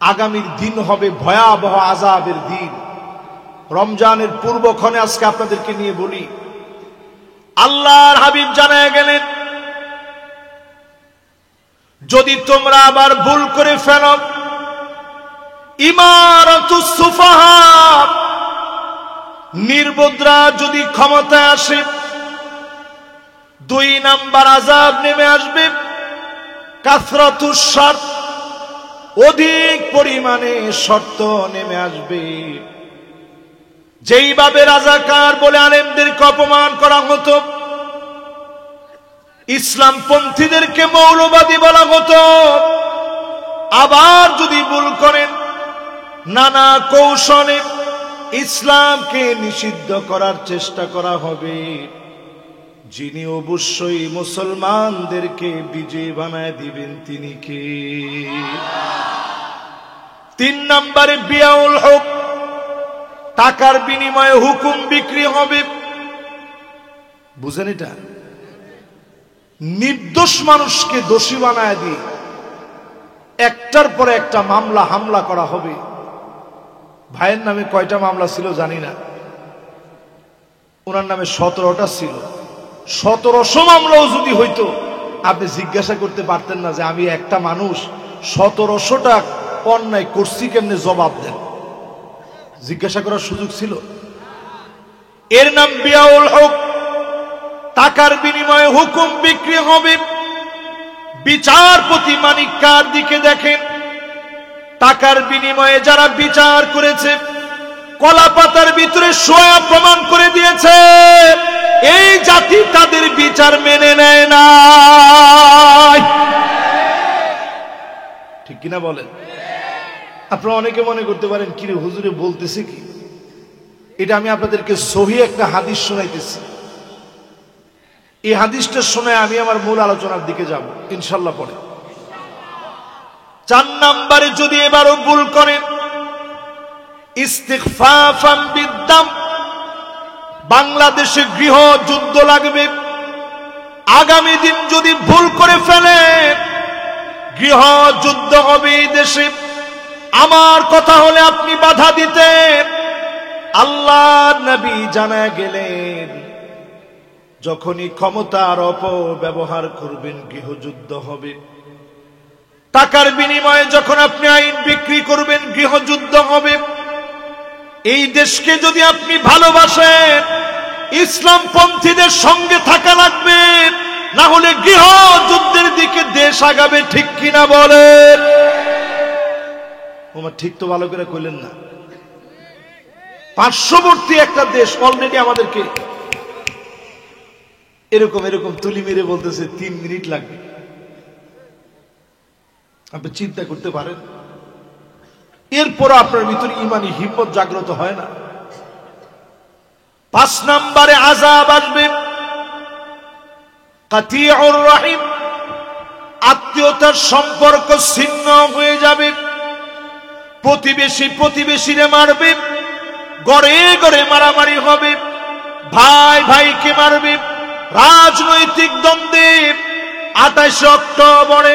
আগামীর দিন হবে ভয়াবহ আযাবের দিন। রমজানের পূর্বক্ষণে আজকে আপনাদেরকে নিয়ে বলি, আল্লাহর হাবিব জানায় গেলেন, যদি তোমরা আবার ভুল করে ফেলো, ইমারাতুস সুফাহা, নির্বোধরা যদি ক্ষমতায় আসে, 2 নাম্বার আযাব নেমে আসবে, কাসরাতুস শর্ত, অধিক পরিমাণে শর্ত নেমে আসবে। যেইভাবে রাজাকার বলে আলেমদেরকে অপমান করা হতো, ইসলাম পন্থীদেরকে মৌলবাদী বলা হতো, আবার যদি ভুল করেন নানা কৌশলে ইসলামকে নিষিদ্ধ করার চেষ্টা করা হবে। যিনি অবশ্যই মুসলমানদেরকে বিজয়ী বানায় দিবেন তিনি কে? 3 নম্বরে বিয়াউল হক, টাকার বিনিময়ে হুকুম বিক্রি হবে। বুঝেন এটা? নির্দোষ মানুষকে দোষী বানায় দিয়ে একটার পরে একটা মামলা হামলা করা হবে। ভাইয়ের নামে কয়টা মামলা ছিল জানি না, ওনার নামে 17টা ছিল। 1700 মামলাও যদি হইতো, আপনি জিজ্ঞাসা করতে পারতেন না যে আমি একটা মানুষ 1700টা অন্যায় করছি, কেমনে জবাব দেন? জিজ্ঞাসা করার সুযোগ ছিল? এর নাম বিয়াউল হক। টাকার বিনিময়ে হুকুম বিক্রি হবে। বিচারপতি মানিক কার দিকে দেখেন, টাকার বিনিময়ে যারা বিচার করেছে, কলা পাতার ভিতরে শোয়া প্রমাণ করে দিয়েছে এই জাতি তাদের বিচার মেনে নেয় না। ঠিক কিনা বলেন? আপনারা অনেকে মনে করতে পারেন কিরে হুজুরে বলতেছে কি? এটা আমি আপনাদেরকে সহি একটা হাদিস শোনাইতেছি। এই হাদিসটা শুনে আমি আমার মূল আলোচনার দিকে যাব ইনশাল্লাহ পরে। 4 নম্বরে যদি এবারও ভুল করেন, ইস্তিগফাফান বিদ্দাম, বাংলাদেশে গৃহ যুদ্ধ লাগবে। আগামী দিন যদি ভুল করে ফেলেন, গৃহ যুদ্ধ হবে এই দেশে। আমার কথা হলে আপনি বাধা দিতেন। আল্লাহর নবী জানায় গেলেন, যখনই ক্ষমতার অপব্যবহার করবেন গৃহযুদ্ধ হবে। টাকার বিনিময়ে যখন আপনি আইন বিক্রি করবেন গৃহযুদ্ধ হবে। এই দেশকে যদি আপনি ভালোবাসেন, ইসলাম পন্থীদের সঙ্গে থাকা লাগবে, না হলে গৃহযুদ্ধের দিকে দেশ আগাবে। ঠিক কিনা বলেন? ওমা ঠিক তো ভালো করে কইলেন না। পার্শ্ববর্তী একটা দেশ অলরেডি আমাদেরকে এরকম এরকম তুলি মেরে বলতেছে 3 মিনিট লাগবে। আপনি চিন্তা করতে পারেন? এরপর আপনার ভিতরে ইমানি হিম্মত জাগ্রত হয় না। 5 নম্বরে আযাব আসবে, কাতিউর রহিম, আত্মীয়তার সম্পর্ক ছিন্ন হয়ে যাবে। প্রতিবেশী প্রতিবেশীরে মারবে, গড়ে গড়ে মারামারি হবে, ভাই ভাইকে মারবে। রাজনৈতিক দ্বন্দ্বে 28 অক্টোবরে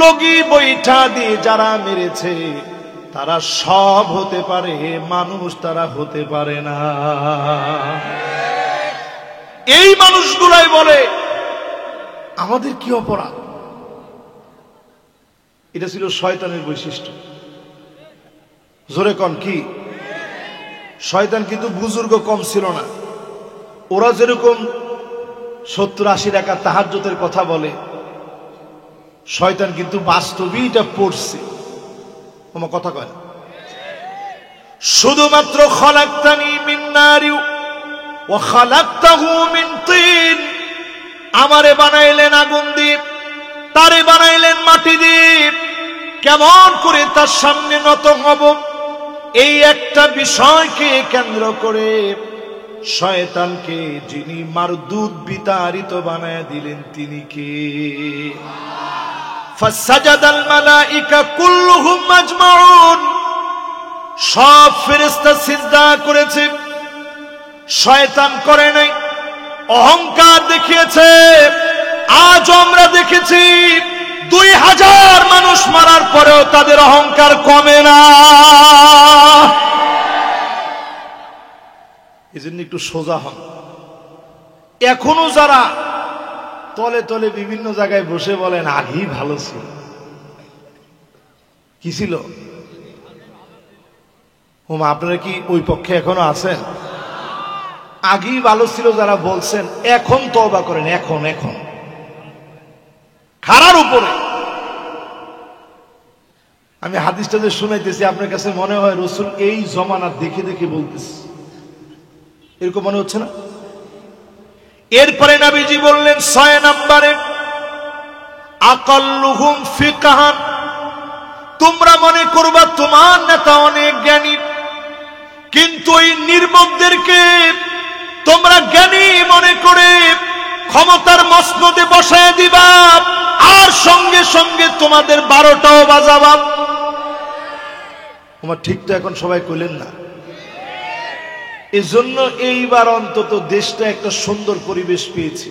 লগি বৈঠা দিয়ে যারা মেরেছে তারা সব হতে পারে, মানুষ তারা হতে পারে না। এই মানুষগুলাই বলে আমাদের কি অপরাধ? এটা ছিল শয়তানের বৈশিষ্ট্য। জোরে কোন কি? শয়তান কিন্তু বুজুর্গ কম ছিল না। ওরা যেরকম 70-80 রাকাত তাহাজ্জুদের কথা বলে, শয়তান কিন্তু বাস্তবেই এটা পড়ছে। তোমার কথা কয় না? শুধুমাত্র খলাকতানি মিন নারি ওয়া খলাকতাহু মিন তিন, আমারে বানাইলেন আগুন দিয়ে, তারে বানাইলেন মাটি দিয়ে, কেমন করে তার সামনে নত হব? এই একটা বিষয়কে কেন্দ্র করে শয়তানকে যিনি মারদুদ বিতাড়িত বানায় দিলেন তিনি কে? ফাসাজাদাল মালাইকা কুল্লুহুম মাজমাউন, সব ফেরেশতা সিজদা করেছে, শয়তান করে নাই। অহংকার দেখিয়েছে। আজ আমরা দেখেছি 2000 মানুষ মারার পরেও তাদের অহংকার কমে না। এজন্য একটু সোজা হন। এখনো যারা তলে তলে বিভিন্ন জায়গায় বসে বলেন আগেই ভালো ছিল, কি ছিল? আপনারা কি ওই পক্ষে এখনো আছেন? আগেই ভালো ছিল যারা বলছেন, এখন তওবা করেন। এখন এখন খারার উপরে আমি হাদিসটা যে শুনাইতেছি, আপনার কাছে মনে হয় রাসূল এই জমানা দেখে দেখে বলতেছে, এরকম মনে হচ্ছে না? এরপরে নবীজি বললেন 6 নম্বরে, আকাল্লুহুম ফিকহান, তোমরা মনে করবা তোমার নেতা অনেক জ্ঞানী, কিন্তু এই নির্বোধদেরকে তোমরা জ্ঞানী মনে করে ক্ষমতার মসনদে বসায় দিবা, আর সঙ্গে সঙ্গে তোমাদের 12টাও বাজাবা। তোমার ঠিক তো এখন সবাই কইলেন না? এজন্য এইবার অন্তত দেশটা একটা সুন্দর পরিবেশ পেয়েছে।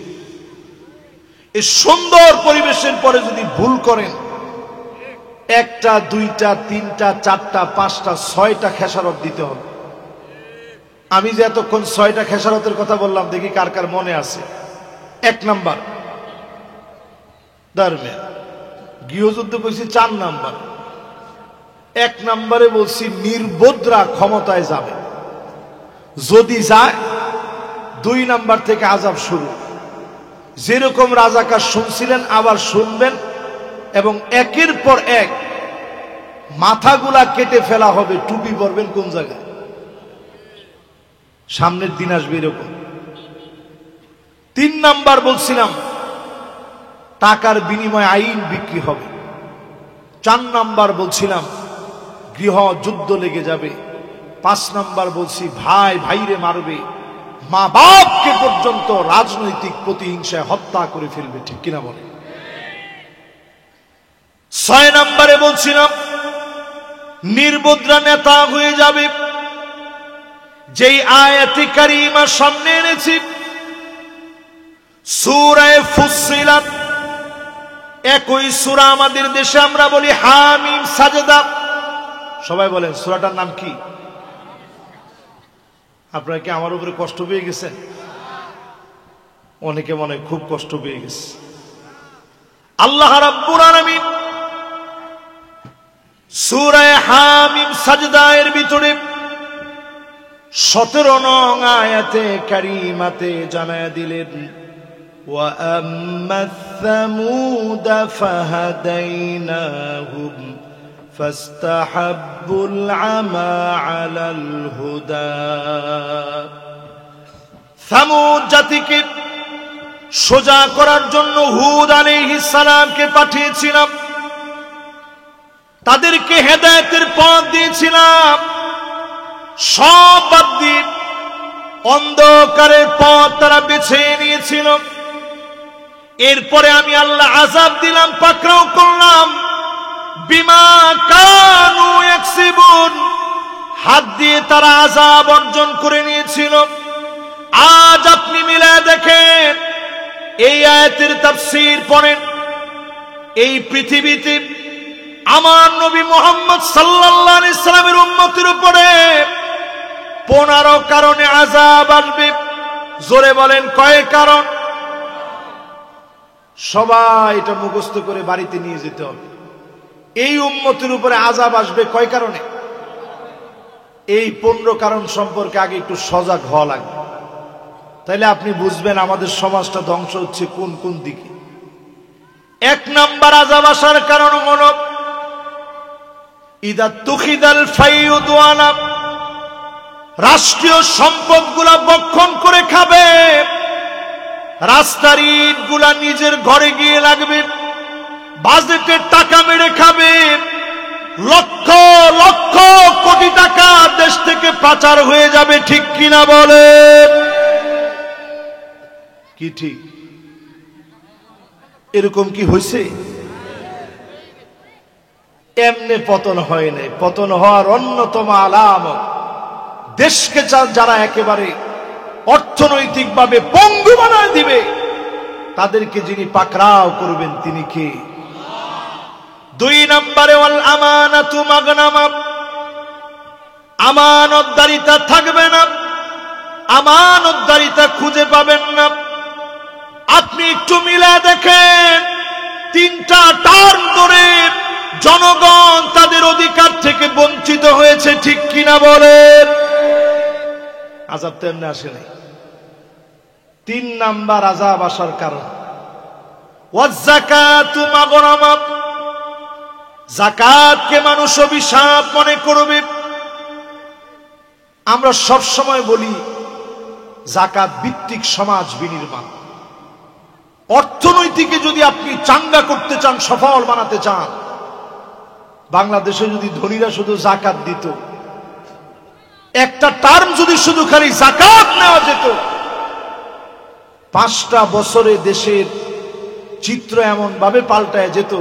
এই সুন্দর পরিবেশের পরে যদি ভুল করেন, 1টা 2টা 3টা 4টা 5টা 6টা খেসারত দিতে হবে। আমি যে এতক্ষণ 6টা খেসারতের কথা বললাম, দেখি কার কার মনে আছে। 1 নাম্বার ধর্মে গৃহযুদ্ধ বলছি, 4 নাম্বার। 1 নাম্বারে বলছি নির্বোধরা ক্ষমতায় যাবে, যদি যায় 2 নাম্বার থেকে আযাব শুরু। যেরকম রাজাকার শুনছিলেন আবার শুনবেন, এবং একের পর এক মাথাগুলা কেটে ফেলা হবে। টুপি পরবেন কোন জায়গায়? সামনের দিন আসবে এরকম। 3 নাম্বার বলছিলাম টাকার বিনিময়ে আইন বিক্রি হবে। 4 নাম্বার বলছিলাম গৃহ যুদ্ধ লেগে যাবে। 5 নাম্বার বলছি ভাই ভাইরে মারবে, মা বাপকে পর্যন্ত রাজনৈতিক প্রতিহিংসায় হত্যা করে ফেলবে। ঠিক কিনা বলে? 6 নাম্বারে বলছিলাম নির্বোধরা নেতা হয়ে যাবে। যেই আয়াতে কারিমা সামনে এনেছি সূরা ফুসসিলাত, একই সূরা আমাদের দেশে আমরা বলি হামিম সাজদা। সবাই বলেন সূরাটার নাম কি? আপনারা কি আমার উপরে কষ্ট পেয়ে গেছেন? অনেকে মনে খুব কষ্ট পেয়ে গেছে। আল্লাহ রাব্বুল আলামিন সূরা হামিম সাজদা এর ভিতরে 17 নং আয়াতে কারিমাতে জানায়া দিলেন, ওয়া আম্মাস সামুদা ফাহাদাইনাহুম ফাস্তাহাব্বুল আমা আলাল হুদা। সামুদ জাতিকে সোজা করার জন্য হুদ আলাইহিস সালামকে পাঠিয়েছিলাম, তাদেরকে হেদায়েতের পথ দিয়েছিলাম। সব বাদ দিয়ে অন্ধকারের পথ তারা বেছে নিয়েছিল। এরপরে আমি আল্লাহ আযাব দিলাম, পাকড়াও করলাম। বিমা কানু ইয়াকসিবুন, হাত দিয়ে তারা আযাব অর্জন করে নিয়েছিল। আজ আপনি মিলায় দেখেন, এই আয়াতের তাফসীর পড়েন, এই পৃথিবীতে আমার নবী মুহাম্মদ সাল্লাল্লাহু আলাইহি সাল্লামের উম্মতের উপরে 15 কারণে আযাব আসবে। জোরে বলেন কয় কারণ? সবাই এটা মুখস্থ করে বাড়িতে নিয়ে যেতে হবে। এই উম্মতের উপরে আযাব আসবে কয় কারণে? এই 15 কারণ সম্পর্কে আগে একটু সজাগ হওয়া লাগবে, তাইলে আপনি বুঝবেন আমাদের সমাজটা ধ্বংস হচ্ছে কোন কোন দিকে। 1 নাম্বার আযাব আসার কারণ হলো ইদা তুখিদাল ফাইউদওয়ালা, রাষ্ট্রীয় সম্পদগুলা বক্ষণ করে খাবে, রাস্তার ইটগুলা নিজের ঘরে গিয়ে লাগবে, বাজেটের টাকা মেরে খাবে, লক্ষ লক্ষ কোটি টাকা দেশ থেকে পাচার হয়ে যাবে। ঠিক কিনা বলে? কি ঠিক? এরকম কি হয়েছে? এমনি পতন হয় নাই। পতন হওয়ার অন্যতম আলামত দেশকে যারা একেবারে অর্থনৈতিকভাবে পঙ্গু বানায় দিবে, তাদেরকে যিনি পাকড়াও করবেন তিনি কে? দুই নম্বরে ওয়াল আমানাতু মাগনামা, আমানতদারিতা থাকবে না, আমানতদারিতা খুঁজে পাবেন না। আপনি একটু মিলা দেখেন, 3টা টার্ম ধরে জনগণ তাদের অধিকার থেকে বঞ্চিত হয়েছে, ঠিক কিনা বলেন? আযাব তো এমনি আসে নাই। 3 নাম্বার আযাব আসার কারণ ওয়াজ-যাকাতু মাগরামা, যাকাতকে মানুষ অভিশাপ মনে করবে। আমরা সব সময় বলি যাকাত ভিত্তিক সমাজ বিনির্মাণ। অর্থনৈতিকে যদি আপনি চাঙ্গা করতে চান, সফল বানাতে চান, বাংলাদেশে যদি ধনীরা শুধু যাকাত দিত, একটা টার্ম যদি শুধু খালি যাকাত নেওয়া যেত, 5টা বছরে দেশের চিত্র এমন ভাবে পাল্টায় যেত,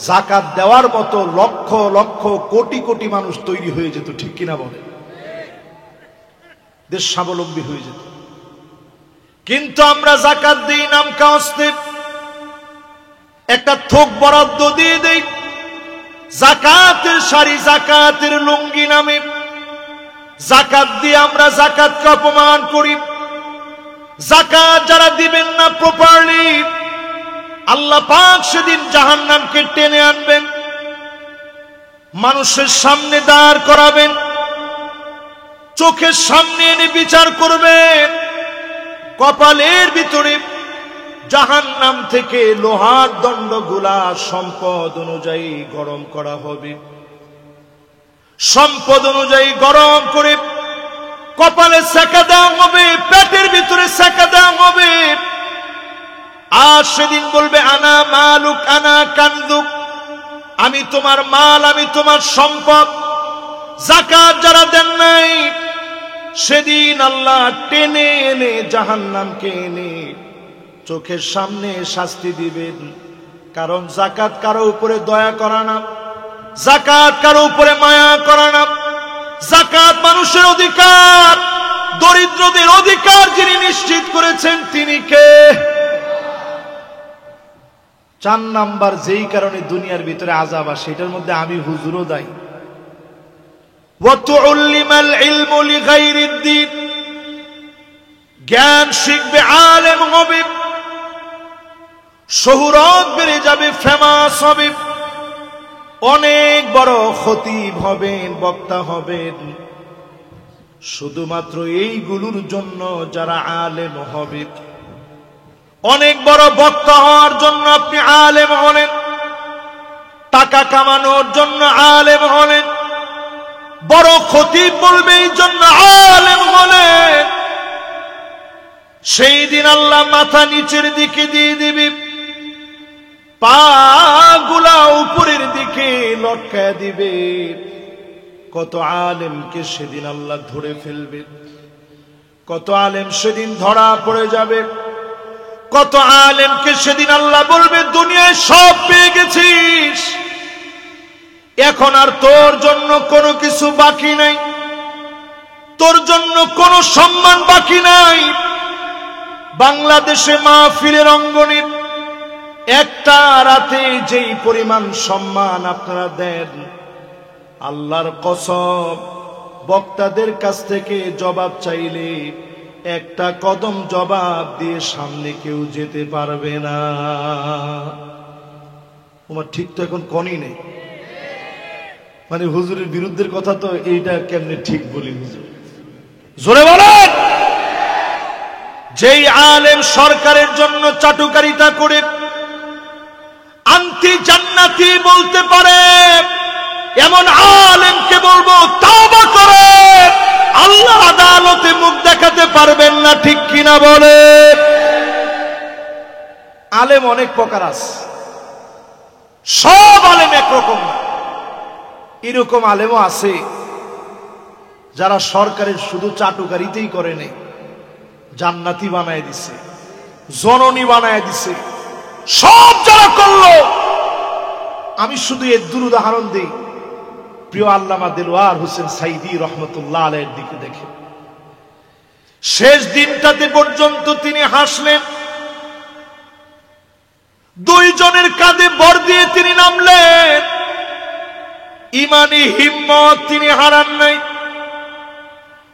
যাকাত দেওয়ার মতো লক্ষ লক্ষ কোটি কোটি মানুষ তৈরি হয়ে যেত, ঠিক কিনা বলে? দেশ স্বাবলম্বী হয়ে যেত। কিন্তু আমরা যাকাত দিই নাম কাস্তে, একটা থোক বরাদ্দ দিয়ে দেই যাকাতের শাড়ি, যাকাতের লুঙ্গি নামে। যাকাত দিয়ে আমরা যাকাতকে অপমান করি। যাকাত যারা দিবেন না প্রপারলি, আল্লাহ পাক সেদিন জাহান্নামকে টেনে আনবেন, মানুষের সামনে দাঁড় করাবেন, চোখের সামনে এনে বিচার করবেন। কপালের ভিতরে জাহান্নাম থেকে লোহার দণ্ডগুলা সম্পদ অনুযায়ী গরম করা হবে। সম্পদ অনুযায়ী গরম করে কপালে সেকা দেওয়া হবে, পেটের ভিতরে সেকা দেওয়া হবে। আর সেদিন বলবে আনা মালুক আনা কানজুক, আমি তোমার মাল, আমি তোমার সম্পদ। যাকাত যারা দেন নাই, সেদিন আল্লাহ টেনে এনে জাহান্নামকে এনে চোখের সামনে শাস্তি দিবেন। কারণ যাকাত কারো উপরে দয়া করা না, যাকাত কারো উপরে মায়া করা না। যাকাত মানুষের অধিকার, দরিদ্রদের অধিকার যিনি নিশ্চিত করেছেন তিনি কে? 4 নাম্বার যেই কারণে দুনিয়ার ভিতরে আযাব আসে, এটার মধ্যে আমি হুজুরও দায়ী। ওয়াতুল্লিমাল ইলমু লিগাইরিদ দ্বীন, জ্ঞান শিখবে, আলেম হবে, শোহরত বেড়ে যাবে, ফেমাস হবে, অনেক বড় খতিব হবেন, বক্তা হবেন। শুধুমাত্র এইগুলোর জন্য যারা আলেম হবে, অনেক বড় বক্তা হওয়ার জন্য আপনি আলেম হলেন, টাকা কামানোর জন্য আলেম হলেন, বড় খতিব বলবে এই জন্য আলেম হলেন, সেই দিন আল্লাহ মাথা নিচের দিকে দিয়ে দিবে, পা গুলা উপরের দিকে লটকায় দিবে। কত আলেমকে সেদিন আল্লাহ ধরে ফেলবে, কত আলেম সেদিন ধরা পড়ে যাবে, কত আলেমকে সেদিন আল্লাহ বলবে দুনিয়ায় সব পেয়ে গেছিস, এখন আর তোর জন্য কোনো কিছু বাকি নাই, তোর জন্য কোনো সম্মান বাকি নাই। বাংলাদেশে মাহফিলের অঙ্গনে একটা রাতে যেই পরিমাণ সম্মান আপনারা দেন, আল্লাহর কসম, বক্তাদের কাছ থেকে জবাব চাইলে একটা কদম জবাব দিয়ে সামনে কেউ যেতে পারবে না। তোমার ঠিক তো এখন কনই নেই, মানে হুজুরের বিরুদ্ধের কথা তো এইটা কেমনে ঠিক বলি হুজুর, জোরে বলেন। যেই আলেম সরকারের জন্য চাটুকারিতা করে আন্তি জান্নাতি বলতে পারে, এমন আলেমকে বলবো তওবা করে আল্লাহর আদালতে মুখ দেখাতে পারবেন না, ঠিক কিনা বলে? আলেম অনেক প্রকার আছে, সব আলেম একরকম না। এরকম আলেমও আছে যারা সরকারের শুধু চাটুকারিতেই করে নেই, জান্নাতি বানায় দিছে, জননী বানায় দিছে, সব যারা করলো। আমি শুধু এর উদাহরণ দিই, প্রিয় আল্লামা দেলোয়ার হোসেন সাইদি রহমতুল্লাহ আলাইহির দিকে দেখে। শেষ দিনটাতে পর্যন্ত তিনি হাসলেন, দুইজনের কাঁধে ভর দিয়ে তিনি নামলেন। ইমানি হিম্মত তিনি হারান নাই।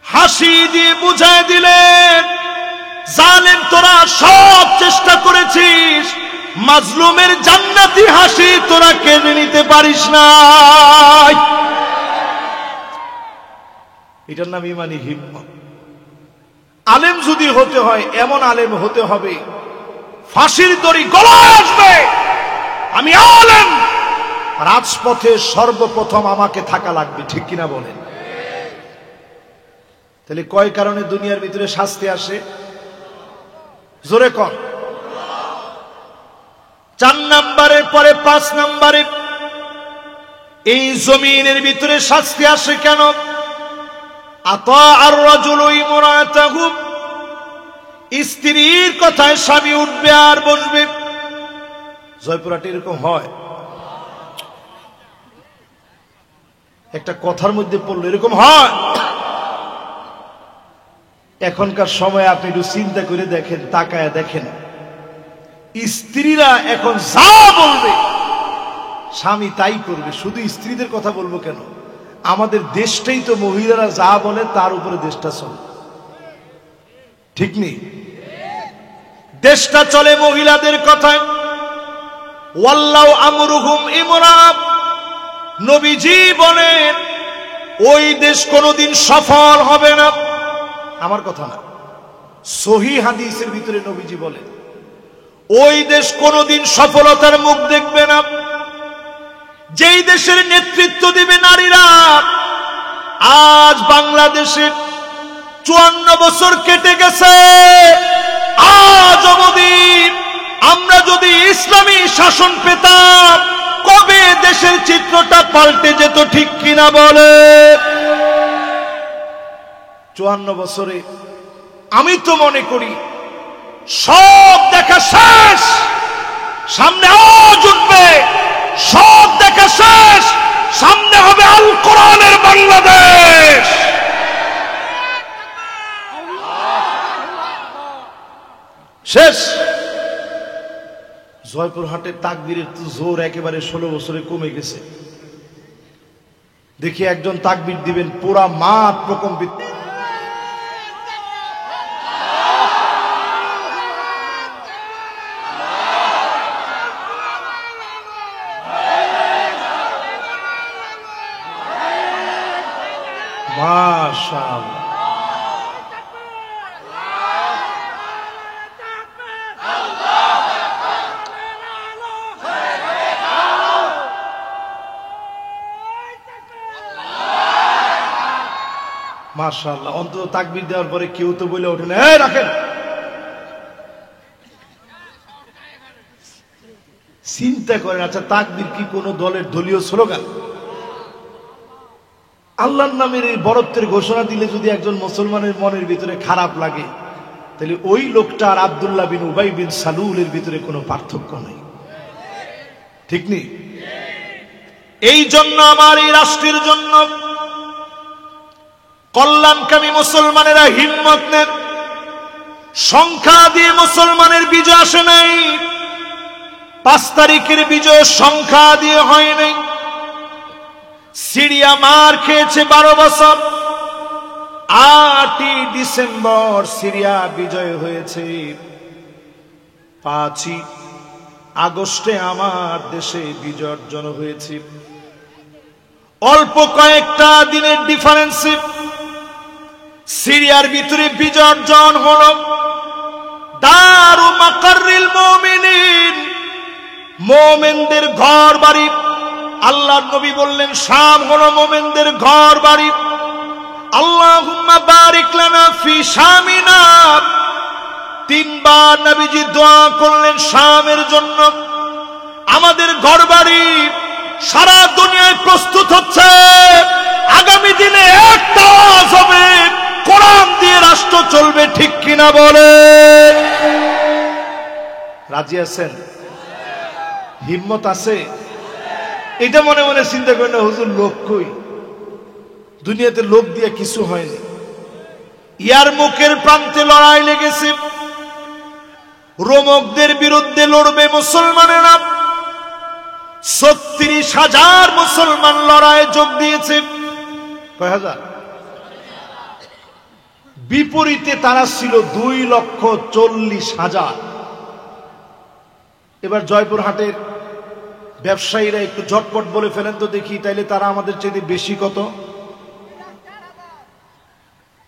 হাসি দিয়ে বুঝায় দিলেন, জালেম তোরা সব চেষ্টা করেছিস, মাজলুমের জান্নাতি হাসি তোরা কেড়ে নিতে পারিস না। এটার নাম ইমানি হিম্মত। আলেম যদি হতে হয় এমন আলেম হতে হবে, ফাঁসির দড়ি গলায় আসবে, আমি আলেম, রাজপথে সর্বপ্রথম আমাকে থাকা লাগবে। ঠিক কিনা বলেন? তাহলে কয় কারণে দুনিয়ার ভিতরে শাস্তি আসে? জোরে কর। 4 নম্বরের পরে 5 নম্বরে এই জমিনের ভিতরে শাস্তি আসে কেন? আতা আর রাজুল ইমরাতাহু, স্ত্রীর কথায় স্বামী উঠবে আর বসবে। জয়পুরহাটে এরকম হয়, একটা কথার মধ্যে পড়লো এরকম হয়। এখনকার সময় আপনি একটু চিন্তা করে দেখেন, তাকায় দেখেন, স্ত্রীরা এখন যা বলবে স্বামী তাই করবে। শুধু স্ত্রীদের কথা বলবো কেন, আমাদের দেশটাই তো মহিলারা যা বলে তার উপরে দেশটা চলে। ঠিক নেই? দেশটা চলে মহিলাদের কথায়। ওয়াল্লাহু আমরুহুম ইমরাব, নবীজি বলেন ওই দেশ কোনোদিন সফল হবে না। আমার কথা না, সহিহ হাদিসের ভিতরে নবীজি বলেন ওই দেশ কোনোদিন সফলতার মুখ দেখবে না। যেই দেশের নেতৃত্ব দিবে নারীরা। আজ বাংলাদেশে 54 বছর কেটে গেছে, আজ অবধি আমরা যদি ইসলামী শাসন পেতাম কবে দেশের চিত্রটা পাল্টে যেত। ঠিক কিনা বলে? 54 বছরে আমি তো মনে করি সব দেখা শেষ, সামনে আওয়াজ উঠবে, সব দেখা শেষ, সামনে হবে আল কোরআনের বাংলাদেশ। শেষ। জয়পুরহাটের তাকবীরের তো জোর একেবারে 16 বছরে কমে গেছে। দেখি একজন তাকবীর দিবেন, পুরা মাঠ প্রকম্পিত। মাশাআল্লাহ। মাশাআল্লাহ। অন্তত তাকবীর দেওয়ার পরে কেউ তো বলে ওঠে না এই রাখেন। চিন্তা করেন, আচ্ছা তাকবীর কি কোন দলের দলীয় স্লোগান? আল্লাহর নামের এই বরত্বের ঘোষণা দিলে যদি একজন মুসলমানের মনের ভিতরে খারাপ লাগে, তাহলে ওই লোকটা আর আব্দুল্লাহ বিন উবাই বিন সালুলের ভিতরে কোনো পার্থক্য নেই। ঠিক নেই? এই জন্য আমার এই রাষ্ট্রের জন্য কল্যাণকামী মুসলমানেরা হিম্মত নেন। সংখ্যা দিয়ে মুসলমানের বিজয় আসে নাই। 5 তারিখের বিজয় সংখ্যা দিয়ে হয় নাই। সিরিয়া মার খেয়েছে 12 বছর। 8ই ডিসেম্বর সিরিয়া বিজয় হয়েছে। 5ই আগস্টে আমার দেশে বিজয় অর্জন হয়েছে। অল্প কয়েকটা দিনের ডিফারেন্সে সিরিয়ার ভিতরে বিজয় অর্জন হল। দারু মাকাররিল মুমিনিন, মুমিনদের ঘর বাড়ি। আল্লাহর নবী বললেন শাম হলো মুমিনদের ঘর বাড়ি। আল্লাহুম্মা বারিক লানা ফি শামিনা। 3 বার নবীজি দোয়া করলেন শামের জন্য। আমাদের ঘর বাড়ি সারা দুনিয়ায় প্রস্তুত হচ্ছে। আগামী দিনে একটা আওয়াজ হবে, কোরআন দিয়ে রাষ্ট্র চলবে। ঠিক কিনা বলে? রাজি আছেন? হিম্মত আছে? এটা মনে মনে চিন্তা করেন না হুজুর লোক কই, দুনিয়াতে লোক দিয়ে কিছু হয়নি। ইয়ার মুখের প্রান্তে লড়াই লেগেছে। রোমকদের বিরুদ্ধে লড়বে মুসলমানেরা। ৩৬,০০০ মুসলমান লড়াইয়ে যোগ দিয়েছে। কয় হাজার? বিপরীতে তারা ছিল ২,৪০,০০০। এবার জয়পুরহাটের ব্যবসায়ীরা একটু ঝটপট বলে ফেলেন তো দেখি, তাইলে তারা আমাদের চেয়ে বেশি কত?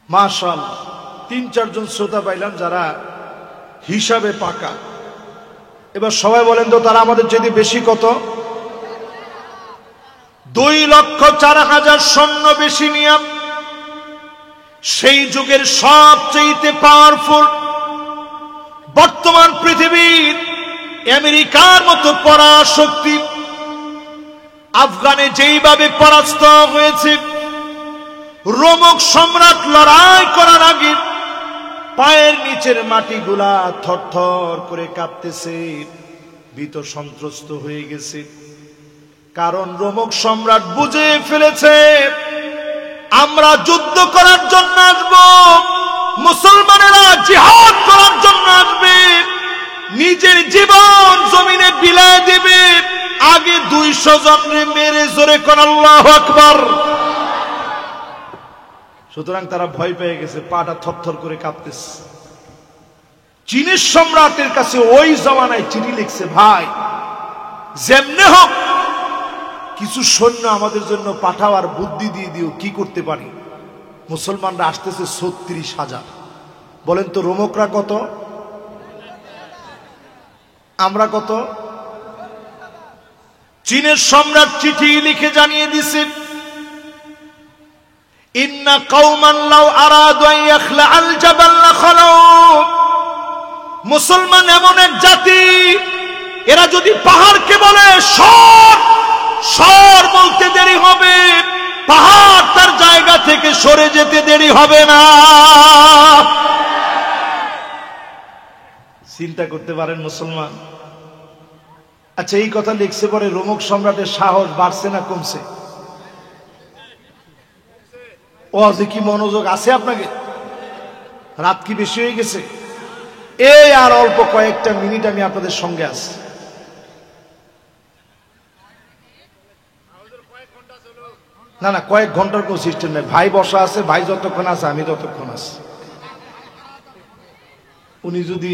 মাশাআল্লাহ, ৩-৪ জন শ্রোতা পাইলাম যারা হিসাবে পাকা। এবার সবাই বলেন তো তারা আমাদের চেয়ে বেশি কত? ২,০৪,০০০ সৈন্য বেশি নিয়ে সেই যুগের সবচেয়ে পাওয়ারফুল, বর্তমান পৃথিবীর আমেরিকার মতো পরাশক্তি আফগানে যেইভাবে পরাস্ত হয়েছে, রোমক সম্রাট লড়াই করার আগে পায়ের নিচের মাটিগুলা থরথর করে কাঁপতেছে, ভীত সন্ত্রস্ত হয়ে গেছে। কারণ রোমক সম্রাট বুঝে ফেলেছে আমরা যুদ্ধ করার জন্য আসব, মুসলমানেরা জিহাদ করার জন্য আসবে, নিজের জীবন জমিনে বিলায় দিবে, আগে ২০০ জনরে মেরে জোরে কোন আল্লাহু আকবার। সুতরাং তারা ভয় পেয়ে গেছে, পাটা থরথর করে কাঁপতেছে। চীনের সম্রাটের কাছে ওই জমানায় চিঠি লিখছে, ভাই যেমনে হোক কিছু সৈন্য আমাদের জন্য পাঠাও, আর বুদ্ধি দিয়ে দিও কি করতে পারি। মুসলমানরা আসতেছে ৩৬,০০০। বলেন তো রোমকরা কত, আমরা কত? চীনের সম্রাট চিঠি লিখে জানিয়ে দিছে, ইন্না কওমান লাউ আরাদু আন ইয়াখলাআল জাবাল লাখালাউ। মুসলমান এমন এক জাতি, এরা যদি পাহাড়কে বলে সর সর বলতে দেরি হবে, পাহাড় তার জায়গা থেকে সরে যেতে দেরি হবে না। চিন্তা করতে পারেন মুসলমান। আচ্ছা, এই কথা লিখছে পরে রোমক সম্রাটের সাহস বাড়ছে না কমছে? ও যে কি মনোযোগ আছে আপনাকে, রাত কি বেশি হয়ে গেছে? এই আর অল্প কয়েকটা মিনিট আমি আপনাদের সঙ্গে আছি। না না, কয়েক ঘন্টার কোন সিস্টেম নেই। ভাই বসা আছে, ভাই যতক্ষণ আছে আমি ততক্ষণ আছি। উনি যদি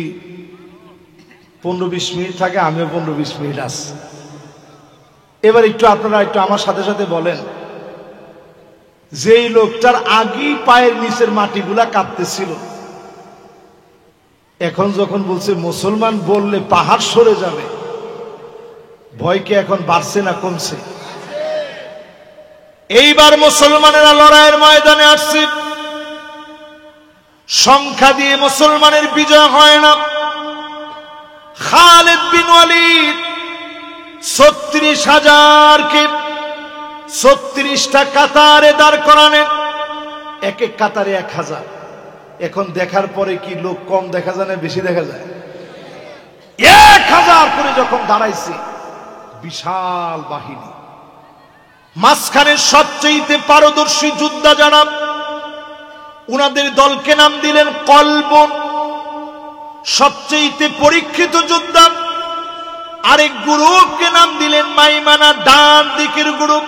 15-20 মিনিট থাকে, আমিও 15-20 মিনিট আছি। এবার একটু আপনারা একটু আমার সাথে সাথে বলেন, যেই লোকটার আগেই পায়ের নিচের মাটিগুলা কাঁপতেছিল, এখন যখন বলছে মুসলমান বললে পাহাড় সরে যাবে, ভয় কি এখন বাড়ছে না কমছে? এইবার মুসলমানেরা লড়াইয়ের ময়দানে আসছে। সংখ্যা দিয়ে মুসলমানের বিজয় হয় না। খালিদ বিন ওয়ালিদ ৩৬,০০০কে ৩৬টা কাতারে দাঁড় করালেন, এক এক কাতারে ১,০০০। এখন দেখার পরে কি লোক কম দেখা যায় না বেশি দেখা যায়? ১,০০০ করে যখন দাঁড়াইছে, বিশাল বাহিনী। মাঝখানে সবচেয়ে পারদর্শী যোদ্ধা যারা, উনাদের দলকে নাম দিলেন কলবন, সবচেয়ে পরীক্ষিত যোদ্ধা। আরেক গ্রুপকে নাম দিলেন মাইমানা, ডান দিকের গ্রুপ।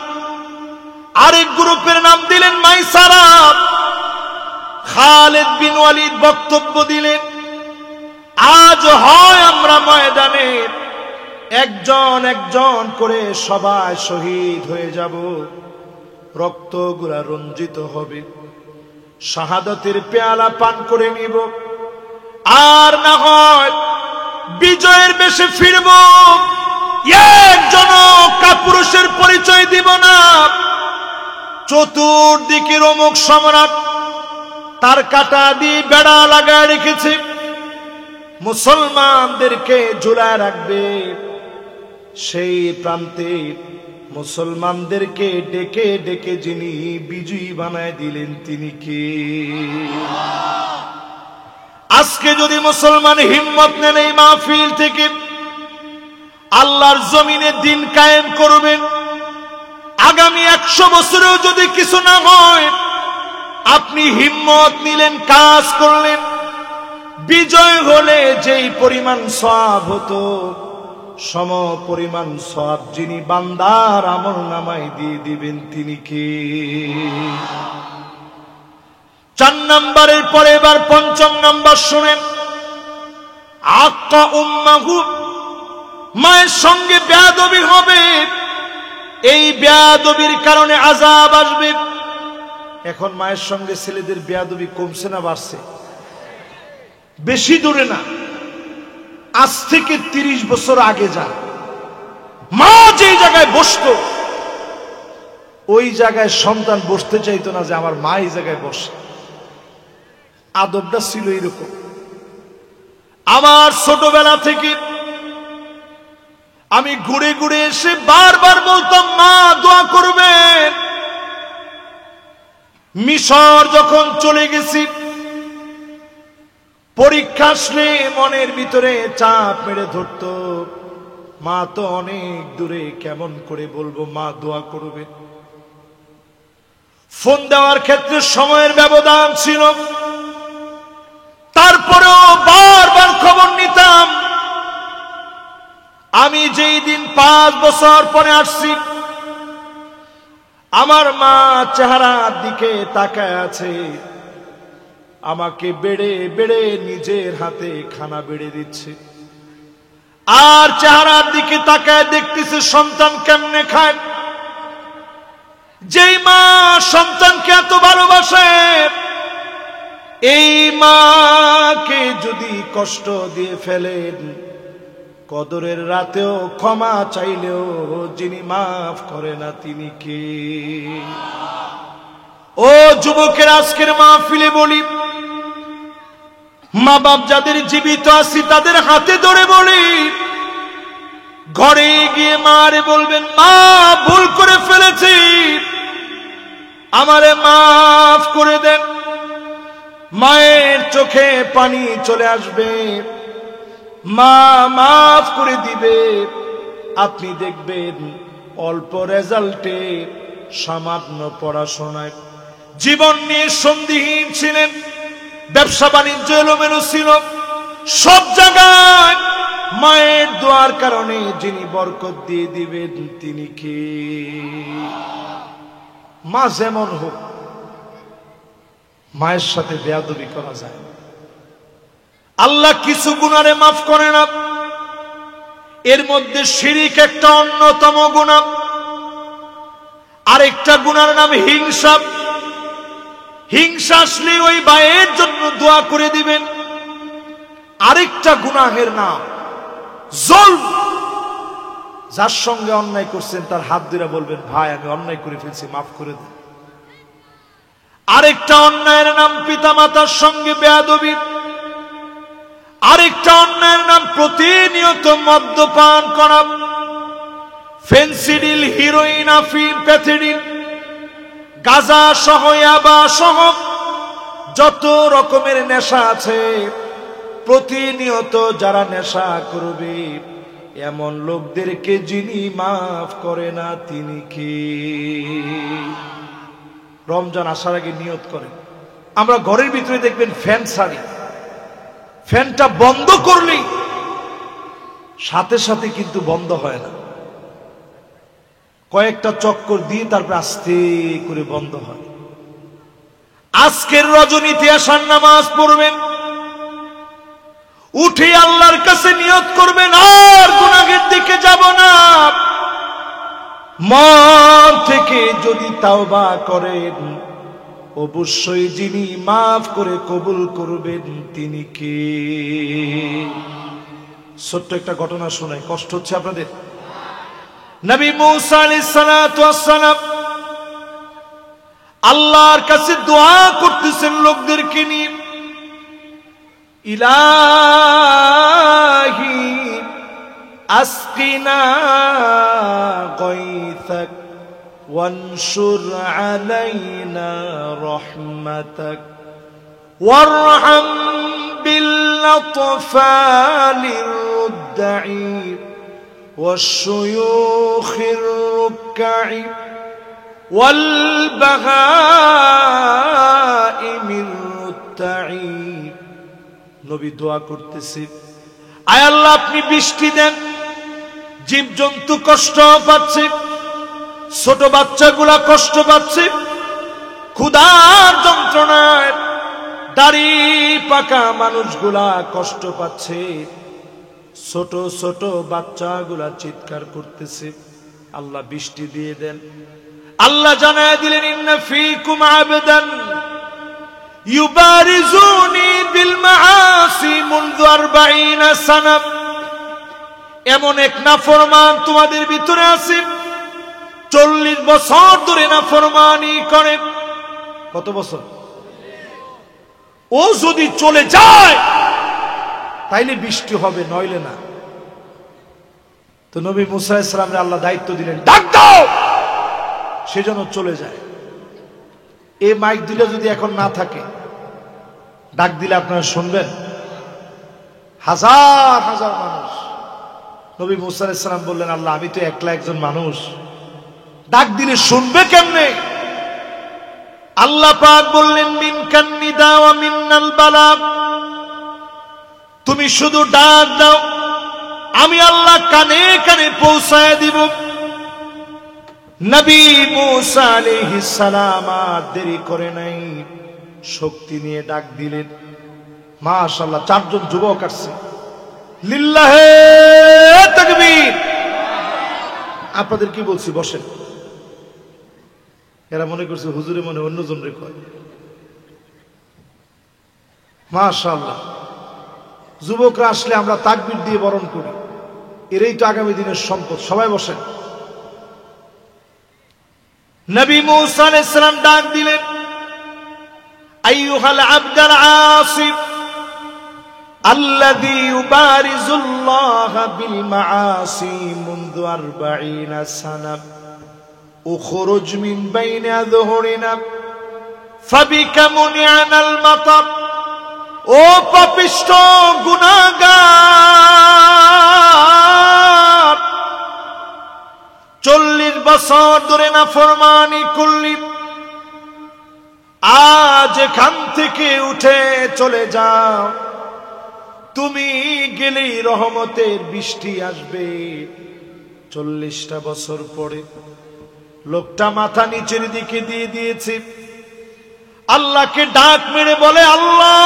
আরেক গ্রুপের নাম দিলেন মাইসারা। খালিদ বিন ওয়ালিদ বক্তব্য দিলেন, আজ হয় আমরা ময়দানে একজন একজন করে সবাই শহীদ হয়ে যাব, রক্তগুলা রঞ্জিত হবে, শাহাদাতের পেয়ালা পান করে নিব, আর না হয় বিজয়ের বেশে ফিরব, একজন কাপুরুষের পরিচয় দিব না। চতুর্দিকে রোমক সম্রাট তার কাটা দিয়ে বেড়া লাগায় রেখেছে, মুসলমানদেরকে ঝুলায় রাখবে। সেই প্রান্তে মুসলমানদেরকে ডেকে ডেকে যিনি বিজয়ী বানায় দিলেন তিনি কে? আজকে যদি মুসলমান হিম্মত নেন এই মাহফিল থেকে আল্লাহর জমিনে দিন কায়েম করবেন, আগামী 100 বছরেও যদি কিছু না হয়, আপনি হিম্মত নিলেন, কাজ করলেন, বিজয় হলে যেই পরিমাণ সওয়াব হতো সম পরিমাণ সওয়াব যিনি বান্দার আমলনামায় দিয়ে দিবেন তিনি কে? 4 নম্বরের পরে এবার 5ম নাম্বার শুনেন। আক্কা উম্মাহু, মায়ের সঙ্গে বেয়াদবি হবে, এই বেয়াদবির কারণে আযাব আসবে। এখন মায়ের সঙ্গে ছেলেদের বেয়াদবি কমছে না বাড়ছে? বেশি দূরে না, আজ থেকে 30 বছর আগে যা মা যে জায়গায় বসতো ওই জায়গায় সন্তান বসতে চাইতো না যে আমার মা এই জায়গায় বসে। আদবটা ছিল এরকম। আমার ছোটবেলা থেকে আমি ঘুরে ঘুরে এসে বারবার বলতাম, মা দোয়া করবেন। মিশর যখন চলে গেছি, পরীক্ষা আসলে মনের ভিতরে চাপ মেরে ধরতো, মা তো অনেক দূরে, কেমন করে বলবো মা দোয়া করবে। ফোন দেওয়ার ক্ষেত্রে সময়ের ব্যবধান ছিল, তারপরেও বারবার খবর নিতাম। আমি যেই দিন 5 বছর পরে আসছি, আমার মা চেহারার দিকে তাকায় আছে, আমাকে বেড়ে বেড়ে নিজের হাতে খানা বেড়ে দিচ্ছে, আর চেহারার দিকে তাকায় দেখতেছে সন্তান কেমনে খায়। যেই মা সন্তানকে এত ভালোবাসে, এই মাকে যদি কষ্ট দিয়ে ফেলেন, কদরের রাতেও ক্ষমা চাইলেও যিনি মাফ করে না তিনি কে? ও যুবকের, আজকের মাহফিলে বলি, মা বাপ যাদের জীবিত আছি তাদের হাতে ধরে বলি, ঘরে গিয়ে মারে বলবেন, মা ভুল করে ফেলেছি, আমারে মাফ করে দেন। মায়ের চোখে পানি চলে আসবে, মা মাফ করে দিবে। আপনি দেখবেন অল্প রেজাল্টে, সামান্য পড়াশোনায়, জীবন নিয়ে সন্দিহীন ছিলেন, ব্যবসা বাণিজ্য এলোমেলো ছিল, সব জায়গায় মায়ের দোয়ার কারণে যিনি বরকত দিয়ে দিবেন তিনি কে? মা যেমন হোক, মায়ের সাথে বেয়াদবি করা যায়। আল্লাহ কিছু গুনারে মাফ করে না, এর মধ্যে শিরিক একটা অন্যতম গুনাহ। আরেকটা গুনার নাম হিংসা। হিংসা আসলে ওই ভাইয়ের জন্য দোয়া করে দিবেন। আরেকটা গুনাহের নাম জুলম। যার সঙ্গে অন্যায় করছেন তার হাত ধরে বলবেন, ভাই আমি অন্যায় করে ফেলছি, মাফ করে দেন। আরেকটা অন্যায়ের নাম পিতামাতার সঙ্গে বেয়াদবি। আরেকটা অন্যায়ের নাম প্রতিনিয়ত মদ্যপান করা, ফেন্সিডিল, হিরোইন, আফিম, প্যাথিডিন, গাঁজা সহ, ইয়াবা সহ যত রকমের নেশা আছে, প্রতিনিয়ত যারা নেশা করবে এমন লোকদেরকে যিনি মাফ করে না তিনি কে? রমজান আসার আগে নিয়ত করেন। আমরা ঘরের ভিতরে দেখবেন ফ্যান ছাড়ি, ফ্যানটা বন্ধ করলেই সাথে সাথে কিন্তু বন্ধ হয় না, কয়েকটা চক্কর দিয়ে তারপর আস্তে করে বন্ধ হয়। আজকের রজনীতে আসার নামাজ পড়বেন, উঠে আল্লাহর কাছে নিয়ত করবেন আর গুনাহের দিকে যাব না। মন থেকে যদি তাওবা করেন, অবশ্যই যিনি মাফ করে কবুল করবেন তিনি কে? ছোট্ট একটা ঘটনা শোনাই, কষ্ট হচ্ছে আপনাদের। নবী মুসা আলাইহিস সালাতু ওয়াস সালাম আল্লাহর কাছে দোয়া করতেছেন লোকদেরকে নিয়ে, ইলাহি আসকিনা গায়সাক ওয়ানশুর আলাইনা রাহমাতাক ওয়ারহাম বিল-আতফালির রুদ্দাই ওয়াশ-শুয়ুখির রুকআই ওয়াল-বাহাইমির রুত্তাই। নবী দোয়া করতেছে, আয় আল্লাহ আপনি বৃষ্টি দেন, জীবজন্তু কষ্ট পাচ্ছে, ছোট বাচ্চাগুলা কষ্ট পাচ্ছে, ক্ষুধার যন্ত্রণায় দাড়ি পাকা মানুষগুলা কষ্ট পাচ্ছে, ছোট ছোট বাচ্চাগুলা চিৎকার করতেছে, আল্লাহ বৃষ্টি দিয়ে দেন। আল্লাহ জানায় দিলেন, ইন্না ফীকুম আবদান ইউবারিজুনি বিল মাআসি মুনযু 40 সানা। এমন এক নাফরমান তোমাদের ভিতরে আছে 40 বছর ধরে নাফরমানি করে। কত বছর? ও যদি চলে যায় তাইলে বৃষ্টি হবে, নইলে না। তো নবী মুসা আলাইহিস সালামকে আল্লাহ দায়িত্ব দিলেন, ডাক দাও, সে যেন চলে যায়। এই মাইক দিলে যদি এখন না থাকে, ডাক দিলে আপনারা শুনবেন? হাজার হাজার মানুষ। নবী মুসা আলাইহিস সালাম বললেন, আল্লাহ আমি তো একলা একজন মানুষ, ডাক দিলে শুনবে কেমনে? আল্লাহ পাক বললেন, মিনকান নিদা ওয়া মিন্নাল বালাগ, তুমি শুধু ডাক দাও, আমি আল্লাহ কানে কানে পৌঁছায় দিব। নবী মুসা আলাইহিস সালাম আর দেরি করে নাই, শক্তি নিয়ে ডাক দিলেন। মাশাআল্লাহ, 4 জন যুবক আসছে। লিল্লাহে তাকবীর। আপনাদের কি বলছি, বসেন। এরা মনে করছে হুজুরে মনে অন্যজন রে কয়। মাশাআল্লাহ, যুবকরা আসলে আমরা তাকবীর দিয়ে বরণ করি, এরাই তো আগামী দিনের সম্পদ। সবাই বসেন। নবী মুসা আলাইহিস সালাম ডাক দিলেন, আইয়ুহাল আবদাল আসিফ আল্লাযী ইউবারিজুল্লাহ বিল মাআসি মুনযু 40 সানা উখরুজ মিন বাইনি আযহুরিনা ফাবিকা মুনিআনাল মাতার। ও পাপিষ্ঠ গুনাহগার, 40 বছর ধরে নাফরমানি করলি, আজ এখান থেকে উঠে চলে যাও, তুমি গেলেই রহমতের বৃষ্টি আসবে। 40টা বছর পরে লোকটা মাথা নিচের দিকে দিয়ে দিয়েছে, আল্লাহকে ডাক মেরে বলে, আল্লাহ